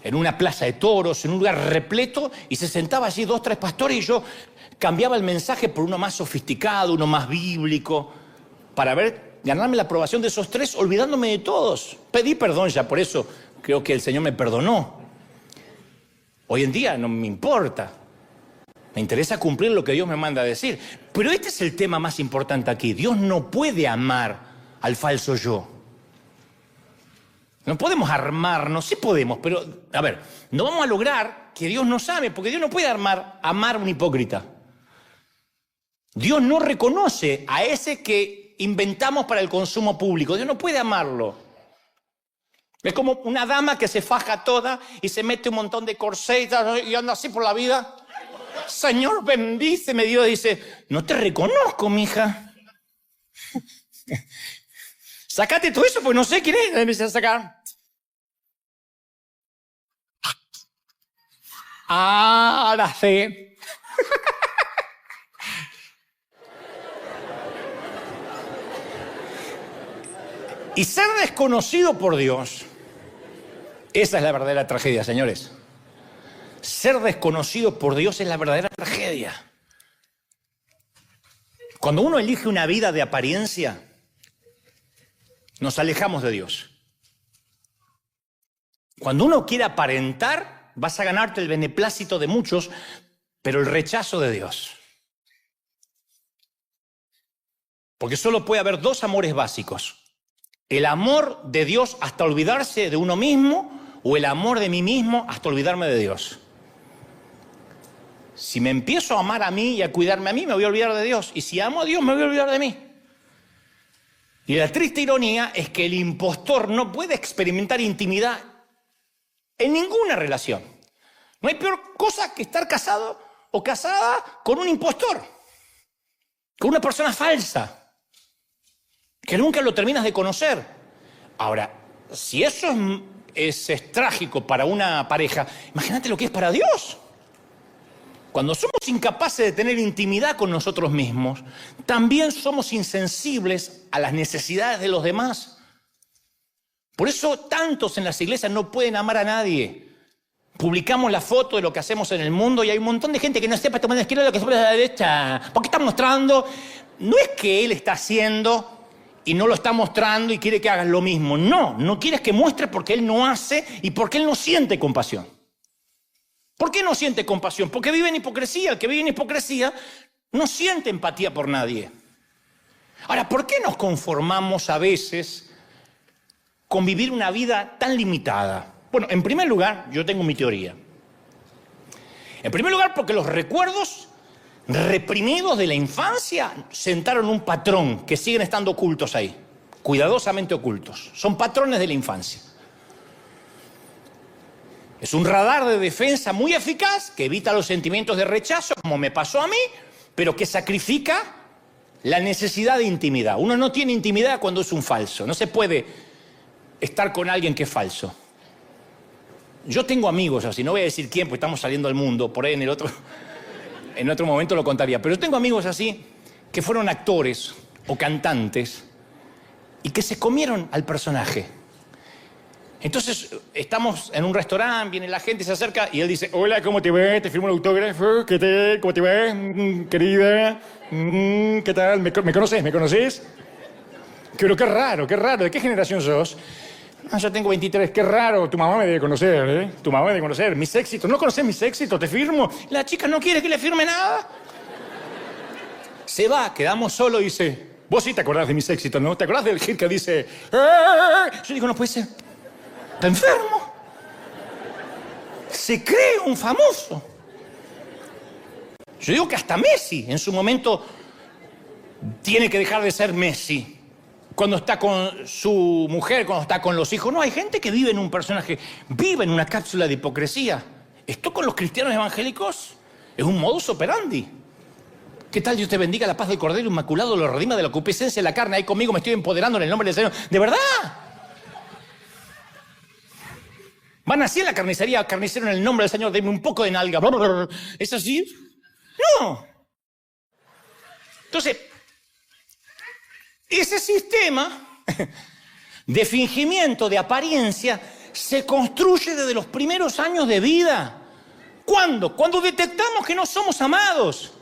en una plaza de toros, en un lugar repleto, y se sentaba allí 2 o 3 pastores y yo cambiaba el mensaje por uno más sofisticado, uno más bíblico, para ganarme la aprobación de esos 3, olvidándome de todos. Pedí perdón ya, por eso creo que el Señor me perdonó. Hoy en día no me importa. Me interesa cumplir lo que Dios me manda a decir. Pero este es el tema más importante aquí. Dios no puede amar al falso yo. No podemos armarnos, sí podemos, pero, a ver, no vamos a lograr que Dios nos ame, porque Dios no puede amar a un hipócrita. Dios no reconoce a ese que inventamos para el consumo público. Dios no puede amarlo. Es como una dama que se faja toda y se mete un montón de corsés y anda así por la vida. Señor, bendíceme. Dios dice, no te reconozco, mija. Sácate todo eso, pues no sé quién es. Empecé a sacar. Ahora sé. Y ser desconocido por Dios, esa es la verdadera tragedia, señores. Ser desconocido por Dios es la verdadera tragedia. Cuando uno elige una vida de apariencia, nos alejamos de Dios. Cuando uno quiere aparentar, vas a ganarte el beneplácito de muchos, pero el rechazo de Dios. Porque solo puede haber 2 amores básicos. El amor de Dios hasta olvidarse de uno mismo, o el amor de mí mismo hasta olvidarme de Dios. Si me empiezo a amar a mí y a cuidarme a mí, me voy a olvidar de Dios. Y si amo a Dios, me voy a olvidar de mí. Y la triste ironía es que el impostor no puede experimentar intimidad en ninguna relación. No hay peor cosa que estar casado o casada con un impostor, con una persona falsa, que nunca lo terminas de conocer. Ahora, si eso es trágico para una pareja, imagínate lo que es para Dios. Cuando somos incapaces de tener intimidad con nosotros mismos, también somos insensibles a las necesidades de los demás. Por eso tantos en las iglesias no pueden amar a nadie, Publicamos la foto de lo que hacemos en el mundo y hay un montón de gente que no sepa tomar la izquierda lo que se pone a la derecha. Porque está mostrando, no es que él está haciendo y no lo está mostrando y quiere que hagas lo mismo. No, no quieres que muestre porque él no hace y porque él no siente compasión. ¿Por qué no siente compasión? Porque vive en hipocresía. El que vive en hipocresía no siente empatía por nadie. Ahora, ¿por qué nos conformamos a veces con vivir una vida tan limitada? Bueno, en primer lugar, yo tengo mi teoría. En primer lugar, porque los recuerdos reprimidos de la infancia sentaron un patrón que siguen estando ocultos ahí, cuidadosamente ocultos. Son patrones de la infancia. Es un radar de defensa muy eficaz que evita los sentimientos de rechazo, como me pasó a mí, pero que sacrifica la necesidad de intimidad. Uno no tiene intimidad cuando es un falso. No se puede estar con alguien que es falso. Yo tengo amigos así, no voy a decir quién, porque estamos saliendo al mundo, por ahí en otro momento lo contaría, pero yo tengo amigos así que fueron actores o cantantes y que se comieron al personaje. Entonces estamos en un restaurante, viene la gente, se acerca y él dice: hola, ¿cómo te ves? Te firmo el autógrafo, ¿qué tal? ¿Cómo te ves? Querida, ¿qué tal? ¿Me conoces? ¿Me conoces? Pero qué raro, ¿de qué generación sos? No, yo tengo 23, qué raro, tu mamá me debe conocer, ¿eh? Tu mamá me debe conocer, mis éxitos, ¿no conoces mis éxitos? Te firmo. La chica no quiere que le firme nada. Se va, quedamos solos y dice: vos sí te acordás de mis éxitos, ¿no? ¿Te acordás del hit que dice? Yo digo: no puede ser. Está enfermo. Se cree un famoso. Yo digo que hasta Messi en su momento tiene que dejar de ser Messi. Cuando está con su mujer, cuando está con los hijos. No, hay gente que vive en un personaje, vive en una cápsula de hipocresía. Esto con los cristianos evangélicos es un modus operandi. ¿Qué tal? Dios te bendiga, la paz del Cordero Inmaculado lo redima de la concupiscencia de la carne. Ahí conmigo me estoy empoderando en el nombre del Señor. ¿De verdad? Van así en la carnicería, carnicero, en el nombre del Señor, denme un poco de nalga. ¿Es así? No. Entonces, ese sistema de fingimiento, de apariencia, se construye desde los primeros años de vida. ¿Cuándo? Cuando detectamos que no somos amados.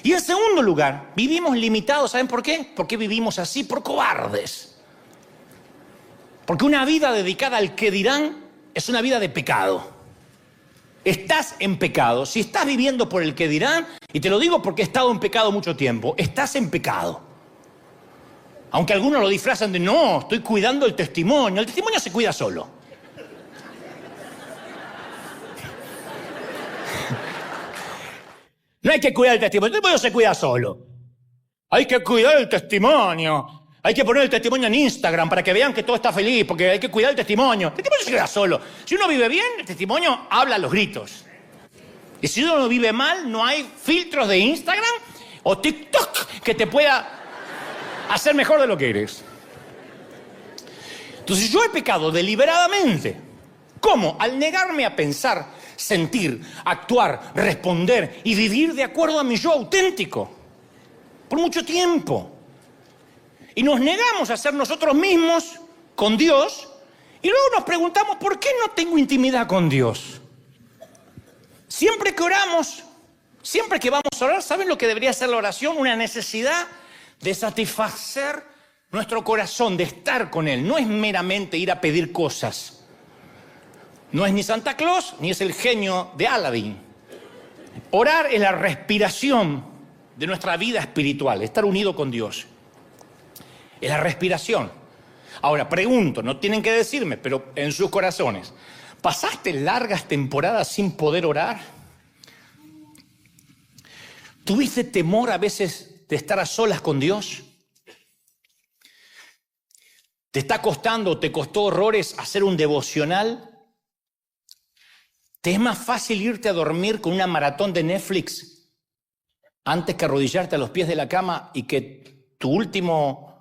Y en segundo lugar, vivimos limitados. ¿Saben por qué? Porque vivimos así por cobardes. Porque una vida dedicada al qué dirán es una vida de pecado. Estás en pecado. Si estás viviendo por el qué dirán, y te lo digo porque he estado en pecado mucho tiempo, estás en pecado. Aunque algunos lo disfrazan de: no, estoy cuidando el testimonio. El testimonio se cuida solo. No hay que cuidar el testimonio se cuida solo. Hay que cuidar el testimonio. Hay que poner el testimonio en Instagram para que vean que todo está feliz, porque hay que cuidar el testimonio. El testimonio se queda solo. Si uno vive bien, el testimonio habla a los gritos. Y si uno vive mal, no hay filtros de Instagram o TikTok que te pueda hacer mejor de lo que eres. Entonces yo he pecado deliberadamente. ¿Cómo? Al negarme a pensar, sentir, actuar, responder y vivir de acuerdo a mi yo auténtico. Por mucho tiempo. Y nos negamos a ser nosotros mismos con Dios y luego nos preguntamos: ¿por qué no tengo intimidad con Dios? Siempre que oramos, siempre que vamos a orar, ¿saben lo que debería ser la oración? Una necesidad de satisfacer nuestro corazón, de estar con Él. No es meramente ir a pedir cosas. No es ni Santa Claus, ni es el genio de Aladdin. Orar es la respiración de nuestra vida espiritual, estar unido con Dios. Es la respiración. Ahora, pregunto, no tienen que decirme, pero en sus corazones, ¿pasaste largas temporadas sin poder orar? ¿Tuviste temor a veces de estar a solas con Dios? ¿Te está costando, te costó horrores hacer un devocional? ¿Te es más fácil irte a dormir con una maratón de Netflix antes que arrodillarte a los pies de la cama y que tus últimas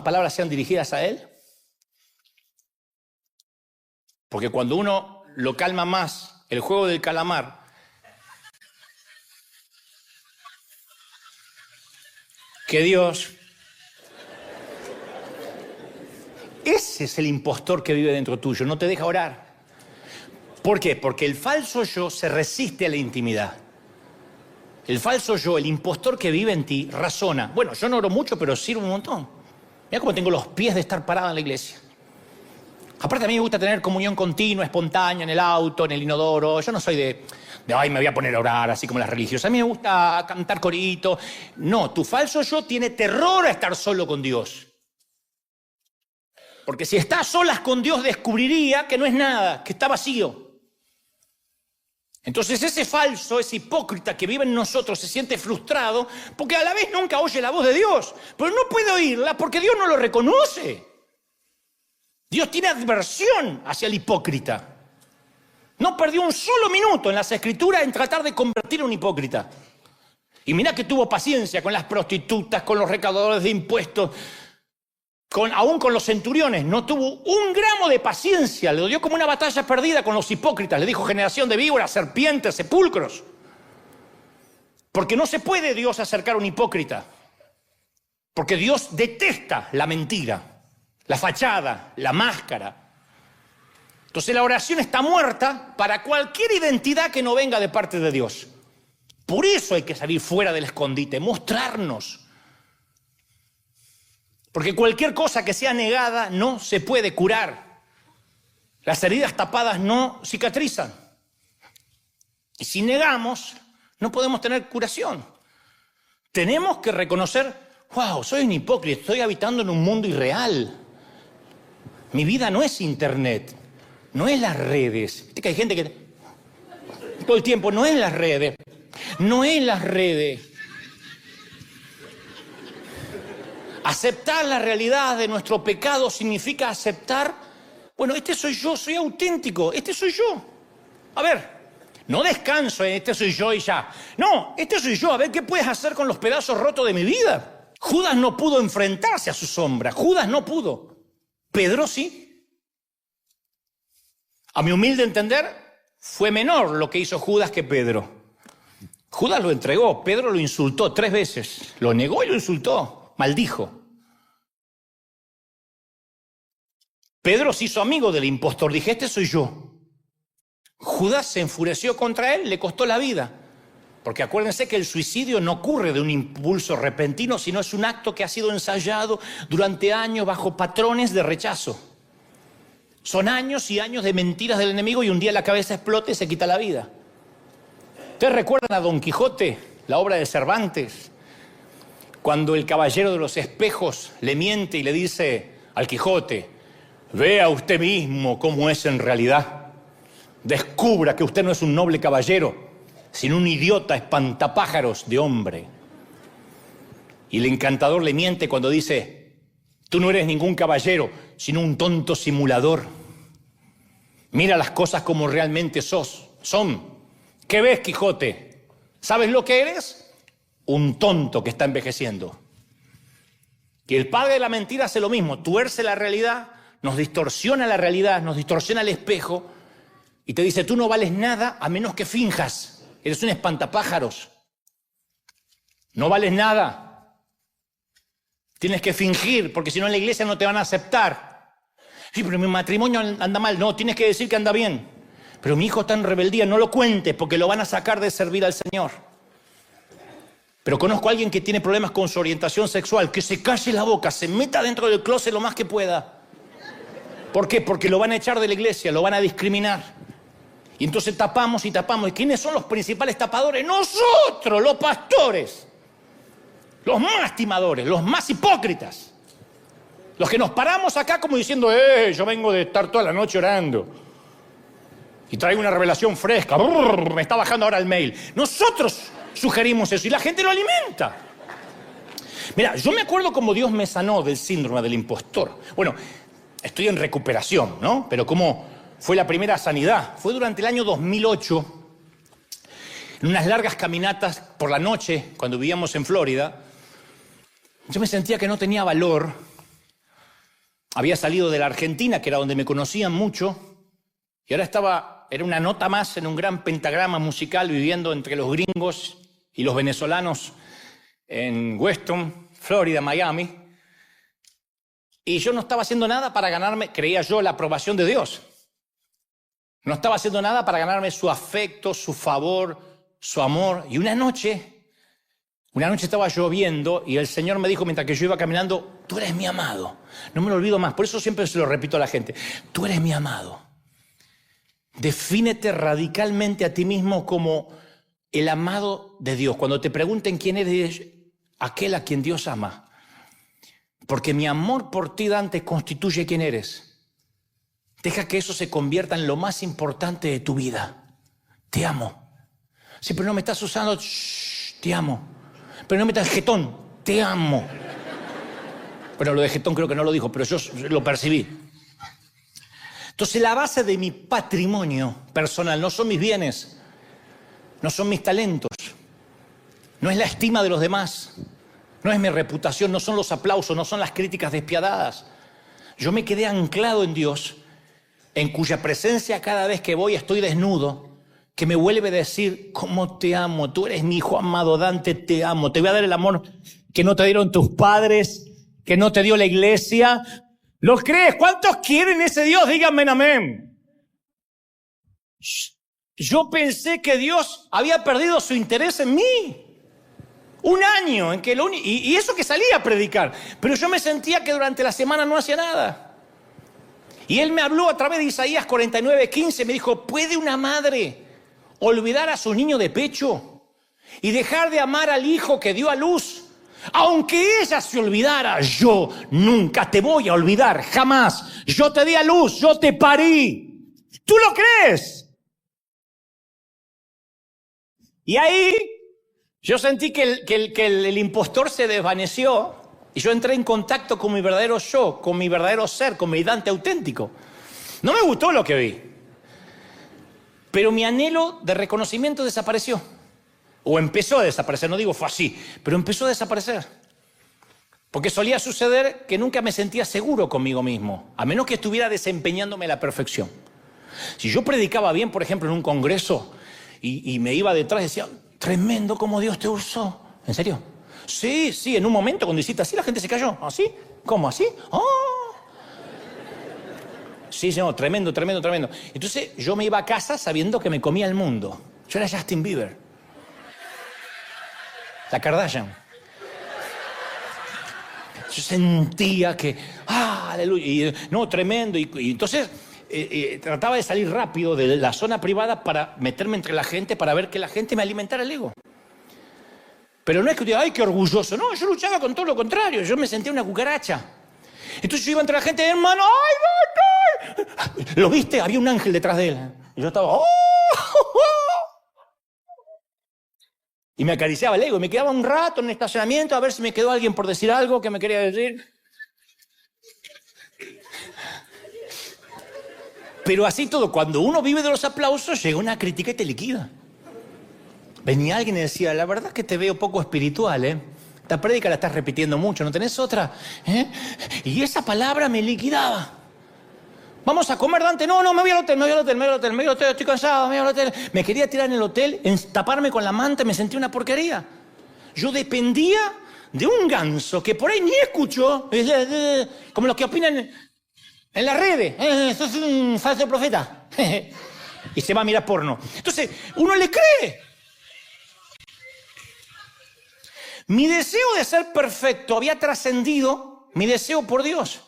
palabras sean dirigidas a Él? Porque cuando uno lo calma más, el juego del calamar, que Dios, ese es el impostor que vive dentro tuyo, no te deja orar. ¿Por qué? Porque el falso yo se resiste a la intimidad. El falso yo, el impostor que vive en ti, razona. Bueno, yo no oro mucho, pero sirvo un montón. Mira cómo tengo los pies de estar parado en la iglesia. Aparte a mí me gusta tener comunión continua, espontánea, en el auto, en el inodoro. Yo no soy de ay, me voy a poner a orar, así como las religiosas. A mí me gusta cantar corito. No, tu falso yo tiene terror a estar solo con Dios. Porque si está a solas con Dios, descubriría que no es nada, que está vacío. Entonces ese falso, ese hipócrita que vive en nosotros se siente frustrado porque a la vez nunca oye la voz de Dios. Pero no puede oírla porque Dios no lo reconoce. Dios tiene adversión hacia el hipócrita. No perdió un solo minuto en las Escrituras en tratar de convertir a un hipócrita. Y mirá que tuvo paciencia con las prostitutas, con los recaudadores de impuestos, aún con los centuriones. No tuvo un gramo de paciencia. Le dio como una batalla perdida con los hipócritas. Le dijo generación de víboras, serpientes, sepulcros. Porque no se puede Dios acercar a un hipócrita. Porque Dios detesta la mentira, la fachada, la máscara. Entonces la oración está muerta para cualquier identidad que no venga de parte de Dios. Por eso hay que salir fuera del escondite, mostrarnos. Porque cualquier cosa que sea negada no se puede curar. Las heridas tapadas no cicatrizan. Y si negamos, no podemos tener curación. Tenemos que reconocer, wow, soy un hipócrita, estoy habitando en un mundo irreal. Mi vida no es internet. No es las redes. Viste que hay gente que todo el tiempo, no es las redes. No es las redes. Aceptar la realidad de nuestro pecado significa aceptar, bueno, este soy yo, soy auténtico, este soy yo. A ver, no descanso en este soy yo y ya. No, este soy yo, a ver qué puedes hacer con los pedazos rotos de mi vida. Judas no pudo enfrentarse a su sombra, Judas no pudo. Pedro sí. A mi humilde entender, fue menor lo que hizo Judas que Pedro. Judas lo entregó, Pedro lo insultó 3 veces. Lo negó y lo insultó, maldijo. Pedro se hizo amigo del impostor, dije, este soy yo. Judas se enfureció contra él, le costó la vida. Porque acuérdense que el suicidio no ocurre de un impulso repentino, sino es un acto que ha sido ensayado durante años bajo patrones de rechazo. Son años y años de mentiras del enemigo y un día la cabeza explota y se quita la vida. ¿Ustedes recuerdan a Don Quijote, la obra de Cervantes? Cuando el caballero de los espejos le miente y le dice al Quijote, vea usted mismo cómo es en realidad. Descubra que usted no es un noble caballero, sino un idiota espantapájaros de hombre. Y el encantador le miente cuando dice, tú no eres ningún caballero, sino un tonto simulador. Mira las cosas como realmente son. ¿Qué ves, Quijote? ¿Sabes lo que eres? Un tonto que está envejeciendo. Y el padre de la mentira hace lo mismo, tuerce la realidad, nos distorsiona la realidad, nos distorsiona el espejo y te dice, tú no vales nada a menos que finjas. Eres un espantapájaros. No vales nada. Tienes que fingir, porque si no en la iglesia no te van a aceptar. Sí, pero mi matrimonio anda mal. No, tienes que decir que anda bien. Pero mi hijo está en rebeldía, no lo cuentes, porque lo van a sacar de servir al Señor. Pero conozco a alguien que tiene problemas con su orientación sexual, que se calle la boca, se meta dentro del closet lo más que pueda. ¿Por qué? Porque lo van a echar de la iglesia, lo van a discriminar. Y entonces tapamos y tapamos. ¿Y quiénes son los principales tapadores? Nosotros, los pastores. Los más timadores, los más hipócritas. Los que nos paramos acá como diciendo, yo vengo de estar toda la noche orando. Y traigo una revelación fresca. Brrr, me está bajando ahora el mail. Nosotros sugerimos eso y la gente lo alimenta. Mira, yo me acuerdo cómo Dios me sanó del síndrome del impostor. Bueno, estoy en recuperación, ¿no? Pero cómo fue la primera sanidad. Fue durante el año 2008, en unas largas caminatas por la noche, cuando vivíamos en Florida. Yo me sentía que no tenía valor. Había salido de la Argentina, que era donde me conocían mucho, y ahora era una nota más en un gran pentagrama musical viviendo entre los gringos y los venezolanos en Weston, Florida, Miami. Y yo no estaba haciendo nada para ganarme, creía yo, la aprobación de Dios. No estaba haciendo nada para ganarme su afecto, su favor, su amor. Y una noche estaba lloviendo y el Señor me dijo mientras que yo iba caminando, tú eres mi amado. No me lo olvido más, por eso siempre se lo repito a la gente. Tú eres mi amado. Defínete radicalmente a ti mismo como el amado de Dios. Cuando te pregunten quién eres, aquel a quien Dios ama. Porque mi amor por ti, Dante, constituye quién eres. Deja que eso se convierta en lo más importante de tu vida. Te amo. Sí, pero no me estás usando. Shh, te amo. Pero no me estás jetón. Te amo. Bueno, lo de jetón creo que no lo dijo, pero yo lo percibí. Entonces la base de mi patrimonio personal no son mis bienes, no son mis talentos, no es la estima de los demás, no es mi reputación, no son los aplausos, no son las críticas despiadadas. Yo me quedé anclado en Dios, en cuya presencia cada vez que voy estoy desnudo, que me vuelve a decir, ¿cómo te amo? Tú eres mi hijo amado, Dante, te amo. Te voy a dar el amor que no te dieron tus padres, que no te dio la iglesia. ¿Los crees? ¿Cuántos quieren ese Dios? Díganme amén. Yo pensé que Dios había perdido su interés en mí. Un año en que y eso que salía a predicar. Pero yo me sentía que durante la semana no hacía nada. Y Él me habló a través de Isaías 49:15. Me dijo, ¿puede una madre olvidar a su niño de pecho y dejar de amar al hijo que dio a luz? Aunque ella se olvidara, yo nunca te voy a olvidar, jamás. Yo te di a luz, yo te parí. ¿Tú lo crees? Y ahí yo sentí que el impostor se desvaneció y yo entré en contacto con mi verdadero yo, con mi verdadero ser, con mi Dante auténtico. No me gustó lo que vi, pero mi anhelo de reconocimiento desapareció. O empezó a desaparecer, no digo fue así, pero empezó a desaparecer. Porque solía suceder que nunca me sentía seguro conmigo mismo, a menos que estuviera desempeñándome a la perfección. Si yo predicaba bien, por ejemplo, en un congreso, y me iba detrás y decía, tremendo cómo Dios te usó. ¿En serio? Sí, en un momento cuando hiciste así, la gente se cayó. ¿Así? ¿Cómo así? ¡Oh! Sí, no, tremendo. Entonces yo me iba a casa sabiendo que me comía el mundo. Yo era Justin Bieber. La Kardashian. Yo sentía que, aleluya, y, no, tremendo. Y entonces trataba de salir rápido de la zona privada para meterme entre la gente, para ver que la gente me alimentara el ego. Pero no es que diga, ay, qué orgulloso. No, yo luchaba con todo lo contrario. Yo me sentía una cucaracha. Entonces yo iba entre la gente, hermano, ¡ay, no! ¿Lo viste? Había un ángel detrás de él. Y yo estaba, ¡oh! Y me acariciaba el ego. Y me quedaba un rato en el estacionamiento a ver si me quedó alguien por decir algo que me quería decir. Pero así todo, cuando uno vive de los aplausos, llega una crítica y te liquida. Venía alguien y decía, la verdad es que te veo poco espiritual, ¿eh? Esta prédica la estás repitiendo mucho, ¿no tenés otra? Y esa palabra me liquidaba. Vamos a comer, Dante. No, me voy al hotel, estoy cansado, me voy al hotel. Me quería tirar en el hotel, taparme con la manta, me sentí una porquería. Yo dependía de un ganso que por ahí ni escuchó, como los que opinan en las redes. Sos un falso profeta. Y se va a mirar porno. Entonces, uno le cree. Mi deseo de ser perfecto había trascendido mi deseo por Dios.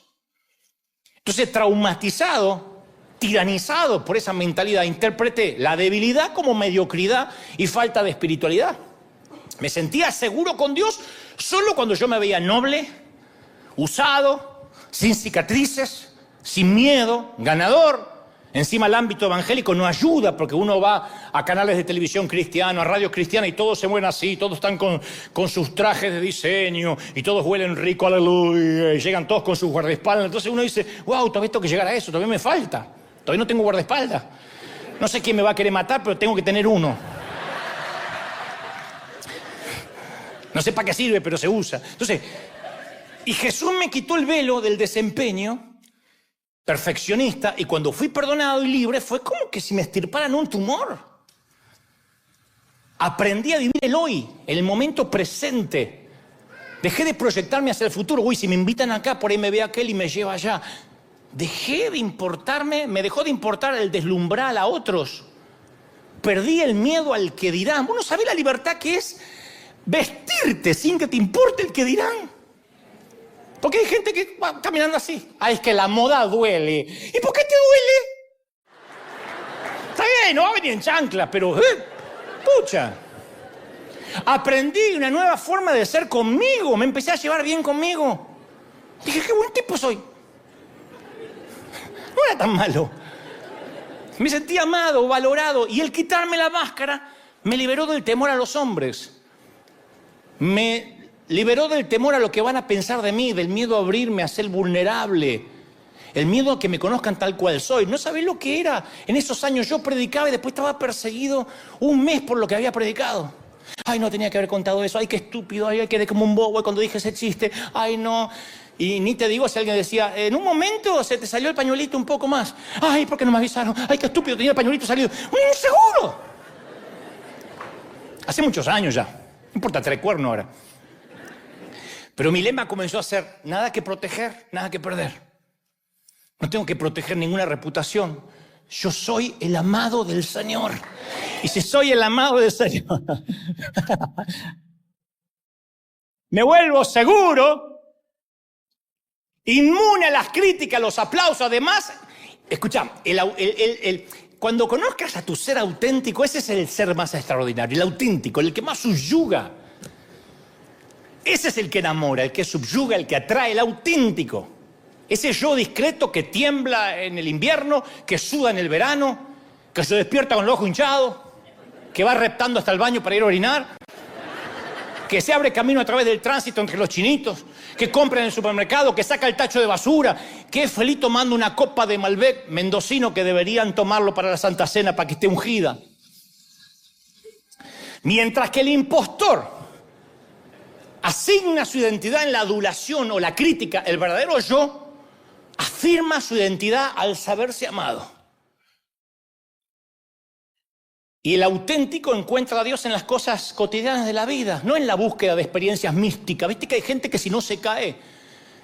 Entonces, traumatizado, tiranizado por esa mentalidad, interpreté la debilidad como mediocridad y falta de espiritualidad. Me sentía seguro con Dios solo cuando yo me veía noble, usado, sin cicatrices, sin miedo, ganador. Encima el ámbito evangélico no ayuda porque uno va a canales de televisión cristianos, a radios cristianas y todos se mueven así, todos están con sus trajes de diseño y todos huelen rico, aleluya, y llegan todos con sus guardaespaldas. Entonces uno dice, wow, todavía tengo que llegar a eso, todavía me falta, todavía no tengo guardaespaldas. No sé quién me va a querer matar, pero tengo que tener uno. No sé para qué sirve, pero se usa. Entonces, y Jesús me quitó el velo del desempeño perfeccionista, y cuando fui perdonado y libre fue como que si me extirparan un tumor. Aprendí a vivir el hoy, el momento presente. Dejé de proyectarme hacia el futuro. Uy, si me invitan acá, por ahí me ve aquel y me lleva allá. Dejé de importarme, me dejó de importar el deslumbrar a otros. Perdí el miedo al que dirán. Vos no sabés la libertad que es vestirte sin que te importe el que dirán. Porque hay gente que va caminando así. Es que la moda duele. ¿Y por qué te duele? Está bien, no va a venir en chanclas, pero... pucha. Aprendí una nueva forma de ser conmigo. Me empecé a llevar bien conmigo. Dije, qué buen tipo soy. No era tan malo. Me sentí amado, valorado. Y el quitarme la máscara me liberó del temor a los hombres. Me liberó del temor a lo que van a pensar de mí, del miedo a abrirme, a ser vulnerable. El miedo a que me conozcan tal cual soy. ¿No sabés lo que era? En esos años yo predicaba y después estaba perseguido un mes por lo que había predicado. Ay, no tenía que haber contado eso. Ay, qué estúpido. Ay, quedé como un bobo cuando dije ese chiste. Ay, no. Y ni te digo si alguien decía, en un momento se te salió el pañuelito un poco más. Ay, ¿por qué no me avisaron? Ay, qué estúpido, tenía el pañuelito salido. ¡Un inseguro! Hace muchos años ya. No importa, trecuerno ahora. Pero mi lema comenzó a ser, nada que proteger, nada que perder. No tengo que proteger ninguna reputación. Yo soy el amado del Señor. Y si soy el amado del Señor, me vuelvo seguro, inmune a las críticas, a los aplausos. Además, escucha, cuando conozcas a tu ser auténtico, ese es el ser más extraordinario, el auténtico, el que más subyuga. Ese es el que enamora, el que subyuga, el que atrae, el auténtico. Ese yo discreto que tiembla en el invierno, que suda en el verano, que se despierta con el ojo hinchado, que va reptando hasta el baño para ir a orinar, que se abre camino a través del tránsito entre los chinitos, que compra en el supermercado, que saca el tacho de basura, que es feliz tomando una copa de Malbec mendocino que deberían tomarlo para la Santa Cena para que esté ungida. Mientras que el impostor asigna su identidad en la adulación o la crítica, el verdadero yo afirma su identidad al saberse amado. Y el auténtico encuentra a Dios en las cosas cotidianas de la vida, no en la búsqueda de experiencias místicas. ¿Viste que hay gente que si no se cae,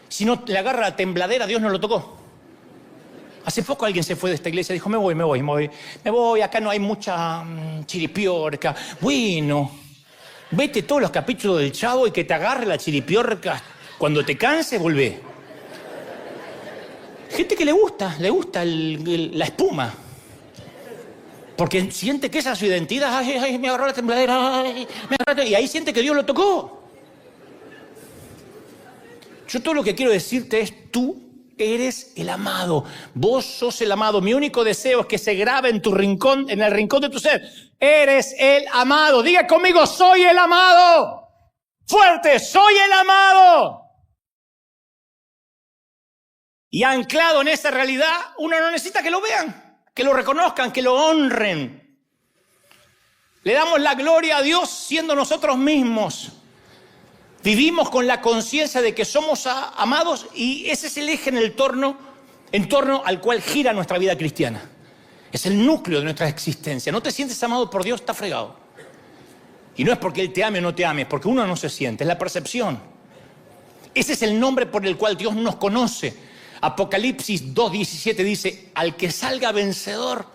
si no le agarra la tembladera, Dios no lo tocó? Hace poco alguien se fue de esta iglesia y dijo, me voy, acá no hay mucha chiripiorca. Bueno, vete todos los capítulos del Chavo y que te agarre la chiripiorca. Cuando te canses, volvé. Gente que le gusta la espuma. Porque siente que esa es su identidad. Ay, me agarró la tembladera. Y ahí siente que Dios lo tocó. Yo todo lo que quiero decirte es, tú eres el amado. Vos sos el amado. Mi único deseo es que se grabe en tu rincón, en el rincón de tu ser. Eres el amado. Diga conmigo, soy el amado. Fuerte, soy el amado. Y anclado en esa realidad, uno no necesita que lo vean. Que lo reconozcan, que lo honren. Le damos la gloria a Dios siendo nosotros mismos. Vivimos con la conciencia de que somos amados y ese es el eje en torno al cual gira nuestra vida cristiana. Es el núcleo de nuestra existencia. No te sientes amado por Dios, está fregado. Y no es porque Él te ame o no te ame, es porque uno no se siente, es la percepción. Ese es el nombre por el cual Dios nos conoce. Apocalipsis 2:17 dice, al que salga vencedor,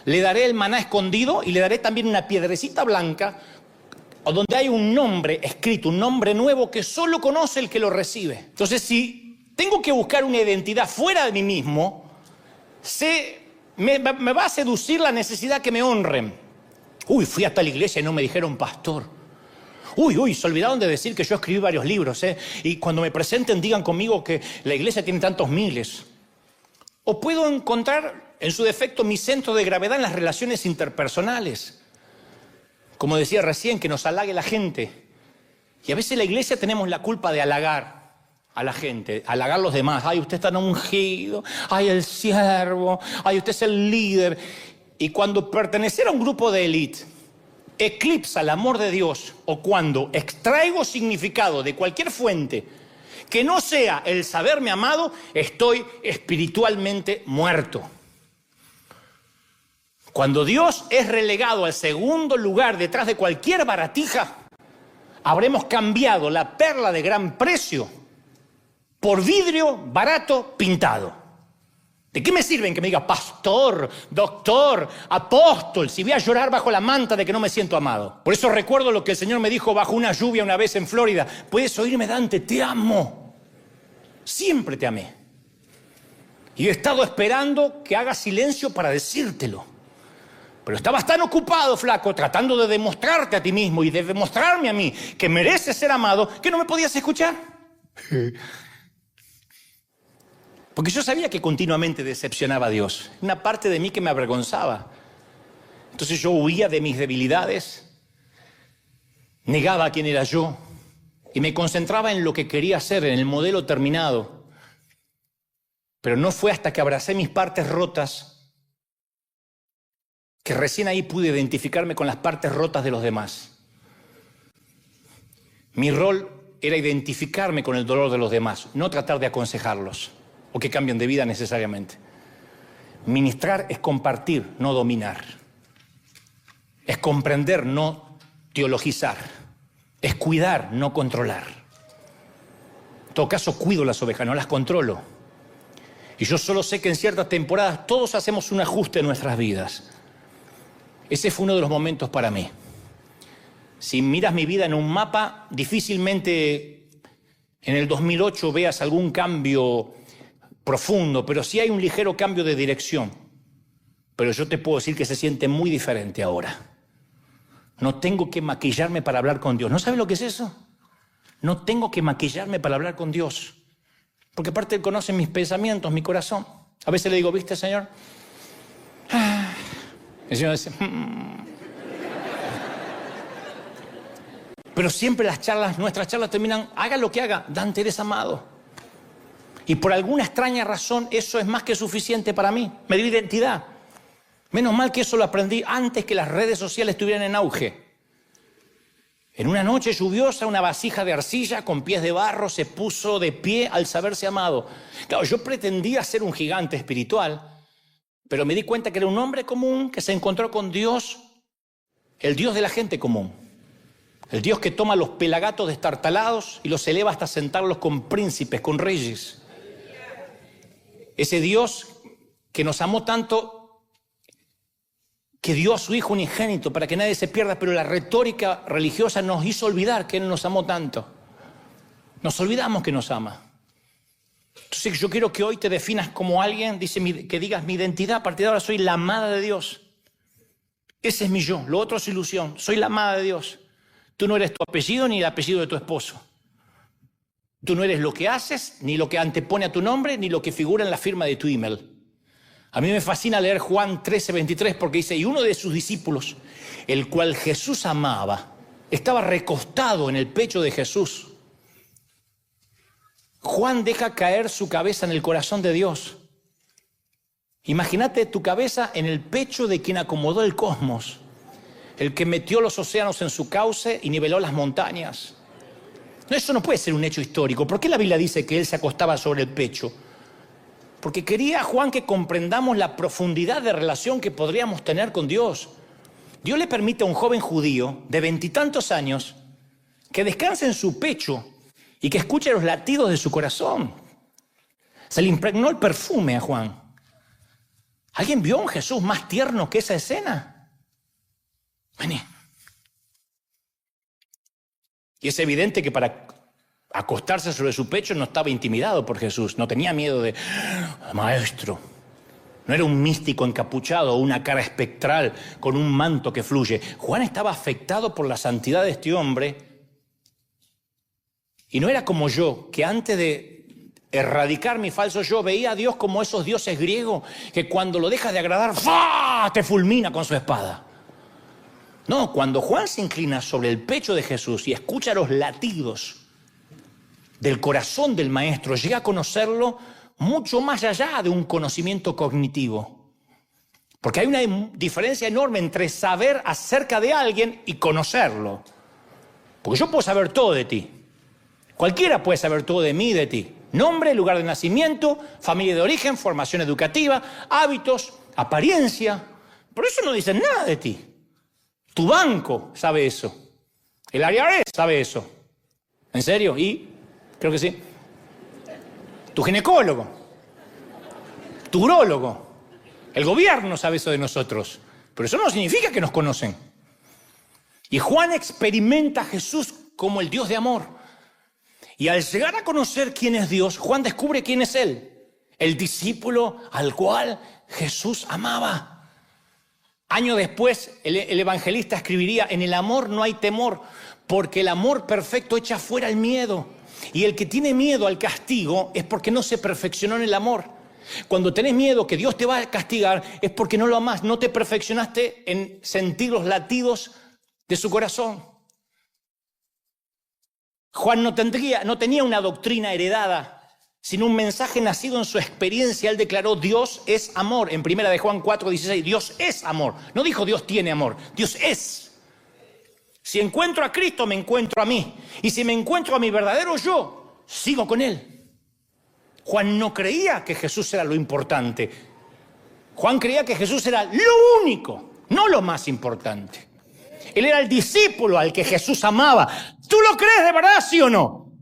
le daré el maná escondido y le daré también una piedrecita blanca donde hay un nombre escrito, un nombre nuevo que solo conoce el que lo recibe. Entonces, si tengo que buscar una identidad fuera de mí mismo, me va a seducir la necesidad que me honren. Uy, fui hasta la iglesia y no me dijeron pastor. Uy, se olvidaron de decir que yo escribí varios libros, y cuando me presenten digan conmigo que la iglesia tiene tantos miles. O puedo encontrar, en su defecto, mi centro de gravedad en las relaciones interpersonales. Como decía recién, que nos halague la gente. Y a veces la iglesia tenemos la culpa de halagar a la gente, halagar a los demás. Ay, usted está tan ungido, ay, el siervo, ay, usted es el líder. Y cuando pertenecer a un grupo de élite eclipsa el amor de Dios, o cuando extraigo significado de cualquier fuente que no sea el saberme amado, estoy espiritualmente muerto. Cuando Dios es relegado al segundo lugar detrás de cualquier baratija, habremos cambiado la perla de gran precio por vidrio barato pintado. ¿De qué me sirven que me diga pastor, doctor, apóstol, si voy a llorar bajo la manta de que no me siento amado? Por eso recuerdo lo que el Señor me dijo bajo una lluvia una vez en Florida. Puedes oírme, Dante, te amo. Siempre te amé. Y he estado esperando que hagas silencio para decírtelo. Pero estabas tan ocupado, flaco, tratando de demostrarte a ti mismo y de demostrarme a mí que mereces ser amado, que no me podías escuchar. Porque yo sabía que continuamente decepcionaba a Dios. Una parte de mí que me avergonzaba. Entonces yo huía de mis debilidades, negaba quién era yo y me concentraba en lo que quería hacer, en el modelo terminado. Pero no fue hasta que abracé mis partes rotas que recién ahí pude identificarme con las partes rotas de los demás. Mi rol era identificarme con el dolor de los demás, no tratar de aconsejarlos o que cambien de vida necesariamente. Ministrar es compartir, no dominar. Es comprender, no teologizar. Es cuidar, no controlar. En todo caso, cuido las ovejas, no las controlo. Y yo solo sé que en ciertas temporadas todos hacemos un ajuste en nuestras vidas. Ese fue uno de los momentos para mí. Si miras mi vida en un mapa, difícilmente en el 2008 veas algún cambio profundo, pero sí hay un ligero cambio de dirección. Pero yo te puedo decir que se siente muy diferente ahora. No tengo que maquillarme para hablar con Dios. ¿No sabes lo que es eso? No tengo que maquillarme para hablar con Dios. Porque aparte Él conoce mis pensamientos, mi corazón. A veces le digo, ¿viste, Señor? El Señor dice, Pero siempre nuestras charlas terminan, haga lo que haga, Dante, eres amado. Y por alguna extraña razón eso es más que suficiente para mí. Me dio identidad. Menos mal que eso lo aprendí antes que las redes sociales estuvieran en auge. En una noche lluviosa, una vasija de arcilla con pies de barro se puso de pie al saberse amado. Claro, yo pretendía ser un gigante espiritual, pero me di cuenta que era un hombre común que se encontró con Dios, el Dios de la gente común. El Dios que toma los pelagatos destartalados y los eleva hasta sentarlos con príncipes, con reyes. Ese Dios que nos amó tanto que dio a su Hijo unigénito para que nadie se pierda, pero la retórica religiosa nos hizo olvidar que Él nos amó tanto. Nos olvidamos que nos ama. Entonces yo quiero que hoy te definas como alguien, que digas mi identidad, a partir de ahora soy la amada de Dios. Ese es mi yo, lo otro es ilusión, soy la amada de Dios. Tú no eres tu apellido ni el apellido de tu esposo. Tú no eres lo que haces, ni lo que antepone a tu nombre, ni lo que figura en la firma de tu email. A mí me fascina leer Juan 13:23 porque dice, y uno de sus discípulos, el cual Jesús amaba, estaba recostado en el pecho de Jesús. Juan deja caer su cabeza en el corazón de Dios. Imagínate tu cabeza en el pecho de quien acomodó el cosmos, el que metió los océanos en su cauce y niveló las montañas. No, eso no puede ser un hecho histórico. ¿Por qué la Biblia dice que él se acostaba sobre el pecho? Porque quería Juan que comprendamos la profundidad de relación que podríamos tener con Dios. Dios le permite a un joven judío de 20 y tantos años que descanse en su pecho y que escuche los latidos de su corazón. Se le impregnó el perfume a Juan. ¿Alguien vio a un Jesús más tierno que esa escena? Vení. Y es evidente que para acostarse sobre su pecho no estaba intimidado por Jesús, no tenía miedo de maestro. No era un místico encapuchado o una cara espectral con un manto que fluye. Juan estaba afectado por la santidad de este hombre y no era como yo, que antes de erradicar mi falso yo veía a Dios como esos dioses griegos que cuando lo dejas de agradar, ¡fua!, te fulmina con su espada. No, cuando Juan se inclina sobre el pecho de Jesús y escucha los latidos del corazón del maestro, llega a conocerlo mucho más allá de un conocimiento cognitivo. Porque hay una diferencia enorme entre saber acerca de alguien y conocerlo. Porque yo puedo saber todo de ti. Cualquiera puede saber todo de mí y de ti. Nombre, lugar de nacimiento, familia de origen, formación educativa, hábitos, apariencia. Pero eso no dice nada de ti. Tu banco sabe eso. El IRS sabe eso. ¿En serio? ¿Y? Creo que sí. Tu ginecólogo, tu urólogo. El gobierno sabe eso de nosotros. Pero eso no significa que nos conocen. Y Juan experimenta a Jesús como el Dios de amor. Y al llegar a conocer quién es Dios, Juan descubre quién es Él. El discípulo al cual Jesús amaba. Años después, el evangelista escribiría: en el amor no hay temor, porque el amor perfecto echa fuera el miedo. Y el que tiene miedo al castigo es porque no se perfeccionó en el amor. Cuando tenés miedo que Dios te va a castigar es porque no lo amás, no te perfeccionaste en sentir los latidos de su corazón. Juan no tenía una doctrina heredada, sino un mensaje nacido en su experiencia. Él declaró: Dios es amor. En 1 de Juan 4:16, Dios es amor. No dijo Dios tiene amor, Dios es. Si encuentro a Cristo, me encuentro a mí. Y si me encuentro a mi verdadero yo, sigo con Él. Juan no creía que Jesús era lo importante. Juan creía que Jesús era lo único, no lo más importante. Él era el discípulo al que Jesús amaba. ¿Tú lo crees de verdad, sí o no?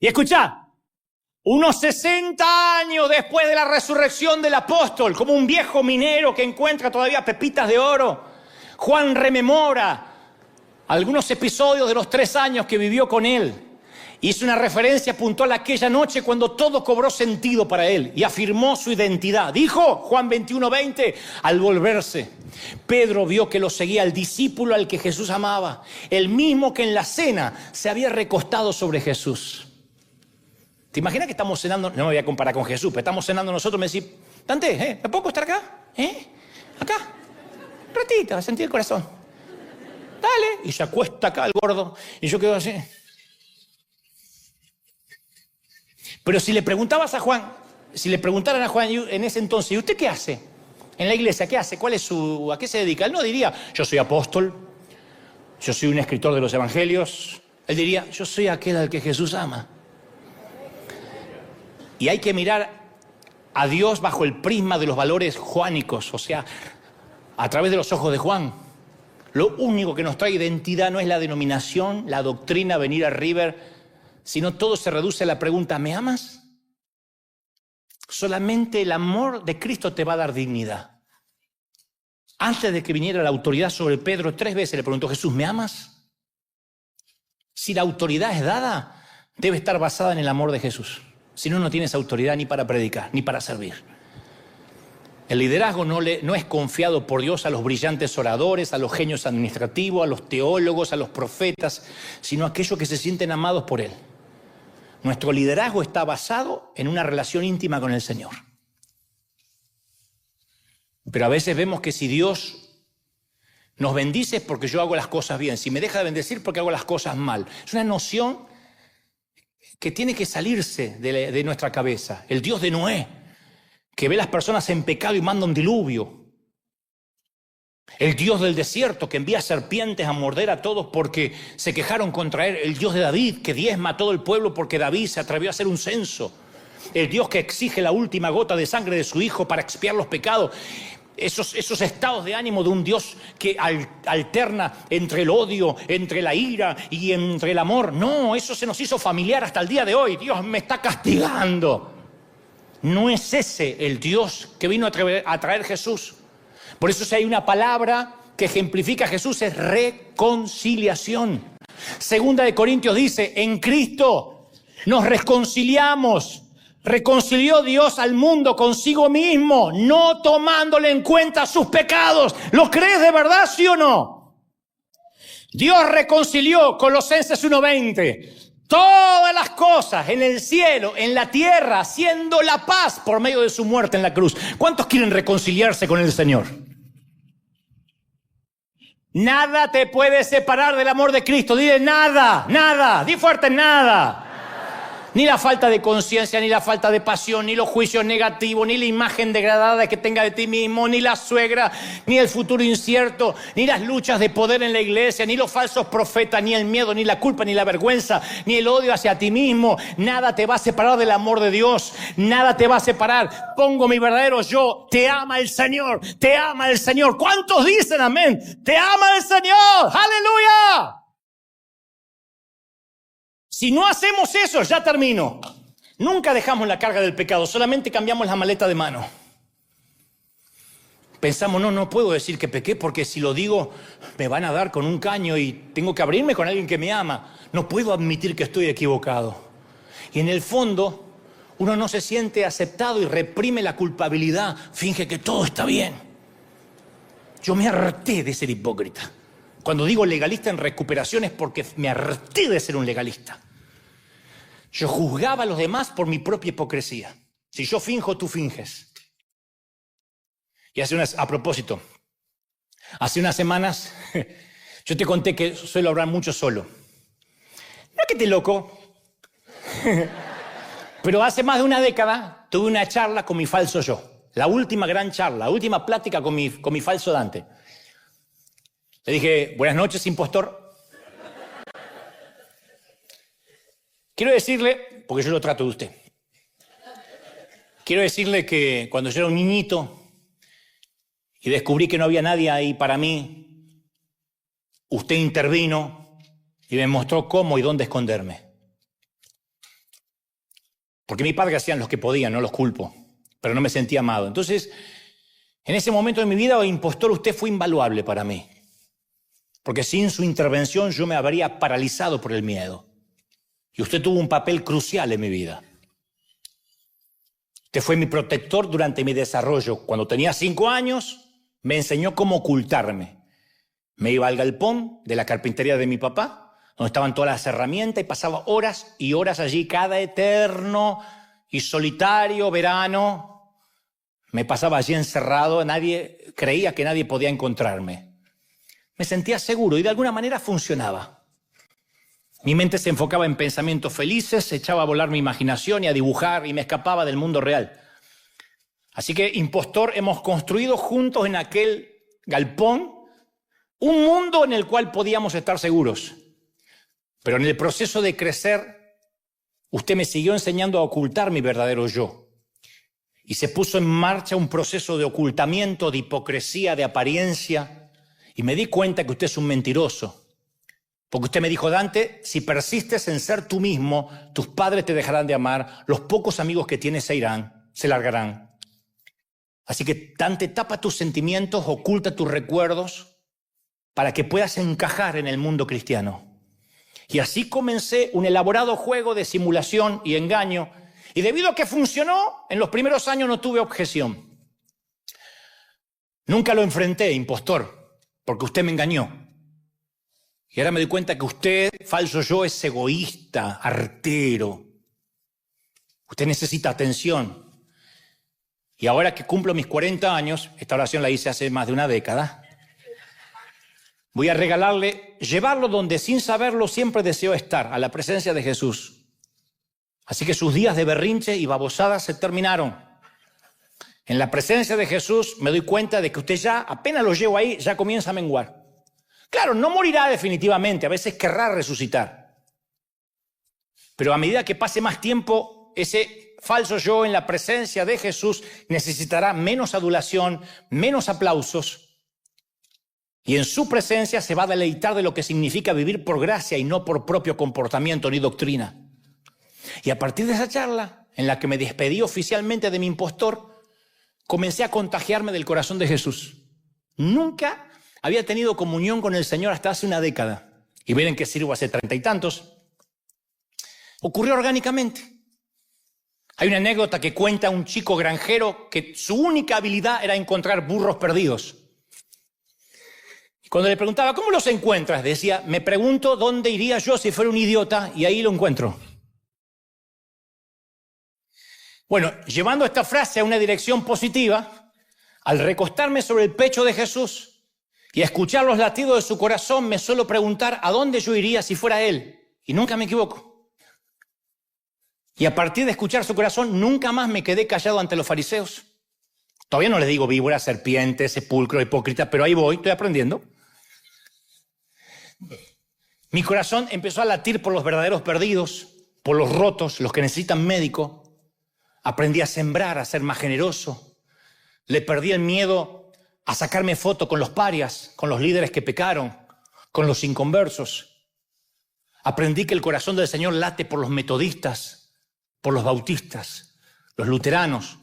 Y escuchá, unos 60 años después de la resurrección del apóstol, como un viejo minero que encuentra todavía pepitas de oro, Juan rememora algunos episodios de los 3 años que vivió con él. Hizo una referencia puntual a aquella noche cuando todo cobró sentido para él y afirmó su identidad. Dijo, Juan 21:20, al volverse, Pedro vio que lo seguía el discípulo al que Jesús amaba, el mismo que en la cena se había recostado sobre Jesús. ¿Te imaginas que estamos cenando? No me voy a comparar con Jesús, pero estamos cenando nosotros. Me decís: Dante, ¿me puedo acostar acá? Acá. Un ratito, a sentir el corazón. Dale. Y se acuesta acá el gordo. Y yo quedo así. Pero si le preguntabas a Juan, si le preguntaran a Juan en ese entonces: ¿y usted qué hace? En la iglesia, ¿qué hace? ¿A qué se dedica? Él no diría: yo soy apóstol, yo soy un escritor de los evangelios. Él diría: yo soy aquel al que Jesús ama. Y hay que mirar a Dios bajo el prisma de los valores juánicos, o sea, a través de los ojos de Juan. Lo único que nos trae identidad no es la denominación, la doctrina, venir a River, sino todo se reduce a la pregunta: ¿me amas? Solamente el amor de Cristo te va a dar dignidad. Antes de que viniera la autoridad sobre Pedro, 3 veces le preguntó Jesús: ¿me amas? Si la autoridad es dada, debe estar basada en el amor de Jesús. Si no, no tienes autoridad ni para predicar, ni para servir. El liderazgo no es confiado por Dios a los brillantes oradores, a los genios administrativos, a los teólogos, a los profetas, sino a aquellos que se sienten amados por Él. Nuestro liderazgo está basado en una relación íntima con el Señor. Pero a veces vemos que si Dios nos bendice es porque yo hago las cosas bien. Si me deja de bendecir, porque hago las cosas mal. Es una noción que tiene que salirse de nuestra cabeza. El Dios de Noé, que ve las personas en pecado y manda un diluvio. El Dios del desierto, que envía serpientes a morder a todos porque se quejaron contra él. El Dios de David, que diezma a todo el pueblo porque David se atrevió a hacer un censo. El Dios que exige la última gota de sangre de su hijo para expiar los pecados. Esos estados de ánimo de un Dios que alterna entre el odio, entre la ira y entre el amor. No, eso se nos hizo familiar hasta el día de hoy. Dios me está castigando. No es ese el Dios que vino a traer Jesús. Por eso si hay una palabra que ejemplifica a Jesús es reconciliación. Segunda de Corintios dice: en Cristo nos reconciliamos. Reconcilió Dios al mundo consigo mismo, no tomándole en cuenta sus pecados. ¿Lo crees de verdad, sí o no? Dios reconcilió, Colosenses 1:20, todas las cosas en el cielo, en la tierra, haciendo la paz por medio de su muerte en la cruz. ¿Cuántos quieren reconciliarse con el Señor? Nada te puede separar del amor de Cristo. Dile nada, nada. Di fuerte, nada. Ni la falta de conciencia, ni la falta de pasión, ni los juicios negativos, ni la imagen degradada que tenga de ti mismo, ni la suegra, ni el futuro incierto, ni las luchas de poder en la iglesia, ni los falsos profetas, ni el miedo, ni la culpa, ni la vergüenza, ni el odio hacia ti mismo. Nada te va a separar del amor de Dios. Nada te va a separar. Pongo mi verdadero yo. Te ama el Señor. Te ama el Señor. ¿Cuántos dicen amén? Te ama el Señor. ¡Aleluya! Si no hacemos eso, ya termino. Nunca dejamos la carga del pecado, solamente cambiamos la maleta de mano. Pensamos, no puedo decir que pequé porque si lo digo me van a dar con un caño y tengo que abrirme con alguien que me ama. No puedo admitir que estoy equivocado. Y en el fondo, uno no se siente aceptado y reprime la culpabilidad, finge que todo está bien. Yo me harté de ser hipócrita. Cuando digo legalista en recuperación es porque me harté de ser un legalista. Yo juzgaba a los demás por mi propia hipocresía. Si yo finjo, tú finges. Y a propósito, hace unas semanas yo te conté que suelo hablar mucho solo. No es que esté loco, pero hace más de una década tuve una charla con mi falso yo. La última gran charla, la última plática con mi falso Dante. Le dije, buenas noches, impostor. Quiero decirle, porque yo lo trato de usted, quiero decirle que cuando yo era un niñito y descubrí que no había nadie ahí para mí, usted intervino y me mostró cómo y dónde esconderme. Porque mis padres hacían lo que podían, no los culpo, pero no me sentía amado. Entonces, en ese momento de mi vida, impostor, usted fue invaluable para mí. Porque sin su intervención yo me habría paralizado por el miedo. Y usted tuvo un papel crucial en mi vida. Usted fue mi protector durante mi desarrollo. Cuando tenía 5 años, me enseñó cómo ocultarme. Me iba al galpón de la carpintería de mi papá, donde estaban todas las herramientas, y pasaba horas y horas allí, cada eterno y solitario verano. Me pasaba allí encerrado, creía que nadie podía encontrarme. Me sentía seguro y de alguna manera funcionaba. Mi mente se enfocaba en pensamientos felices, echaba a volar mi imaginación y a dibujar y me escapaba del mundo real. Así que, impostor, hemos construido juntos en aquel galpón un mundo en el cual podíamos estar seguros. Pero en el proceso de crecer, usted me siguió enseñando a ocultar mi verdadero yo. Y se puso en marcha un proceso de ocultamiento, de hipocresía, de apariencia. Y me di cuenta que usted es un mentiroso. Porque usted me dijo, Dante, si persistes en ser tú mismo, tus padres te dejarán de amar, los pocos amigos que tienes se largarán. Así que, Dante, tapa tus sentimientos, oculta tus recuerdos para que puedas encajar en el mundo cristiano. Y así comencé un elaborado juego de simulación y engaño. Y debido a que funcionó, en los primeros años no tuve objeción. Nunca lo enfrenté, impostor, porque usted me engañó. Y ahora me doy cuenta que usted, falso yo, es egoísta, artero. Usted necesita atención. Y ahora que cumplo mis 40 años, esta oración la hice hace más de una década, voy a llevarlo donde sin saberlo siempre deseo estar, a la presencia de Jesús. Así que sus días de berrinche y babosadas se terminaron. En la presencia de Jesús me doy cuenta de que usted ya, apenas lo llevo ahí, ya comienza a menguar. Claro, no morirá definitivamente, a veces querrá resucitar. Pero a medida que pase más tiempo, ese falso yo en la presencia de Jesús necesitará menos adulación, menos aplausos. Y en su presencia se va a deleitar de lo que significa vivir por gracia y no por propio comportamiento ni doctrina. Y a partir de esa charla, en la que me despedí oficialmente de mi impostor, comencé a contagiarme del corazón de Jesús. Nunca había tenido comunión con el Señor hasta hace una década. Y ven en qué sirvo hace 30 y tantos. Ocurrió orgánicamente. Hay una anécdota que cuenta un chico granjero que su única habilidad era encontrar burros perdidos. Y cuando le preguntaba, ¿cómo los encuentras? Decía, me pregunto dónde iría yo si fuera un idiota y ahí lo encuentro. Bueno, llevando esta frase a una dirección positiva, al recostarme sobre el pecho de Jesús y a escuchar los latidos de su corazón, me suelo preguntar a dónde yo iría si fuera Él. Y nunca me equivoco. Y a partir de escuchar su corazón, nunca más me quedé callado ante los fariseos. Todavía no les digo víbora, serpiente, sepulcro, hipócrita, pero ahí voy, estoy aprendiendo. Mi corazón empezó a latir por los verdaderos perdidos, por los rotos, los que necesitan médico. Aprendí a sembrar, a ser más generoso. Le perdí el miedo a sacarme foto con los parias, con los líderes que pecaron, con los inconversos. Aprendí que el corazón del Señor late por los metodistas, por los bautistas, los luteranos,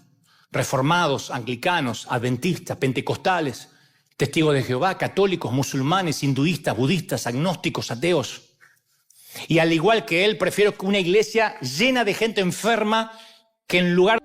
reformados, anglicanos, adventistas, pentecostales, testigos de Jehová, católicos, musulmanes, hinduistas, budistas, agnósticos, ateos. Y al igual que él, prefiero que una iglesia llena de gente enferma que en lugar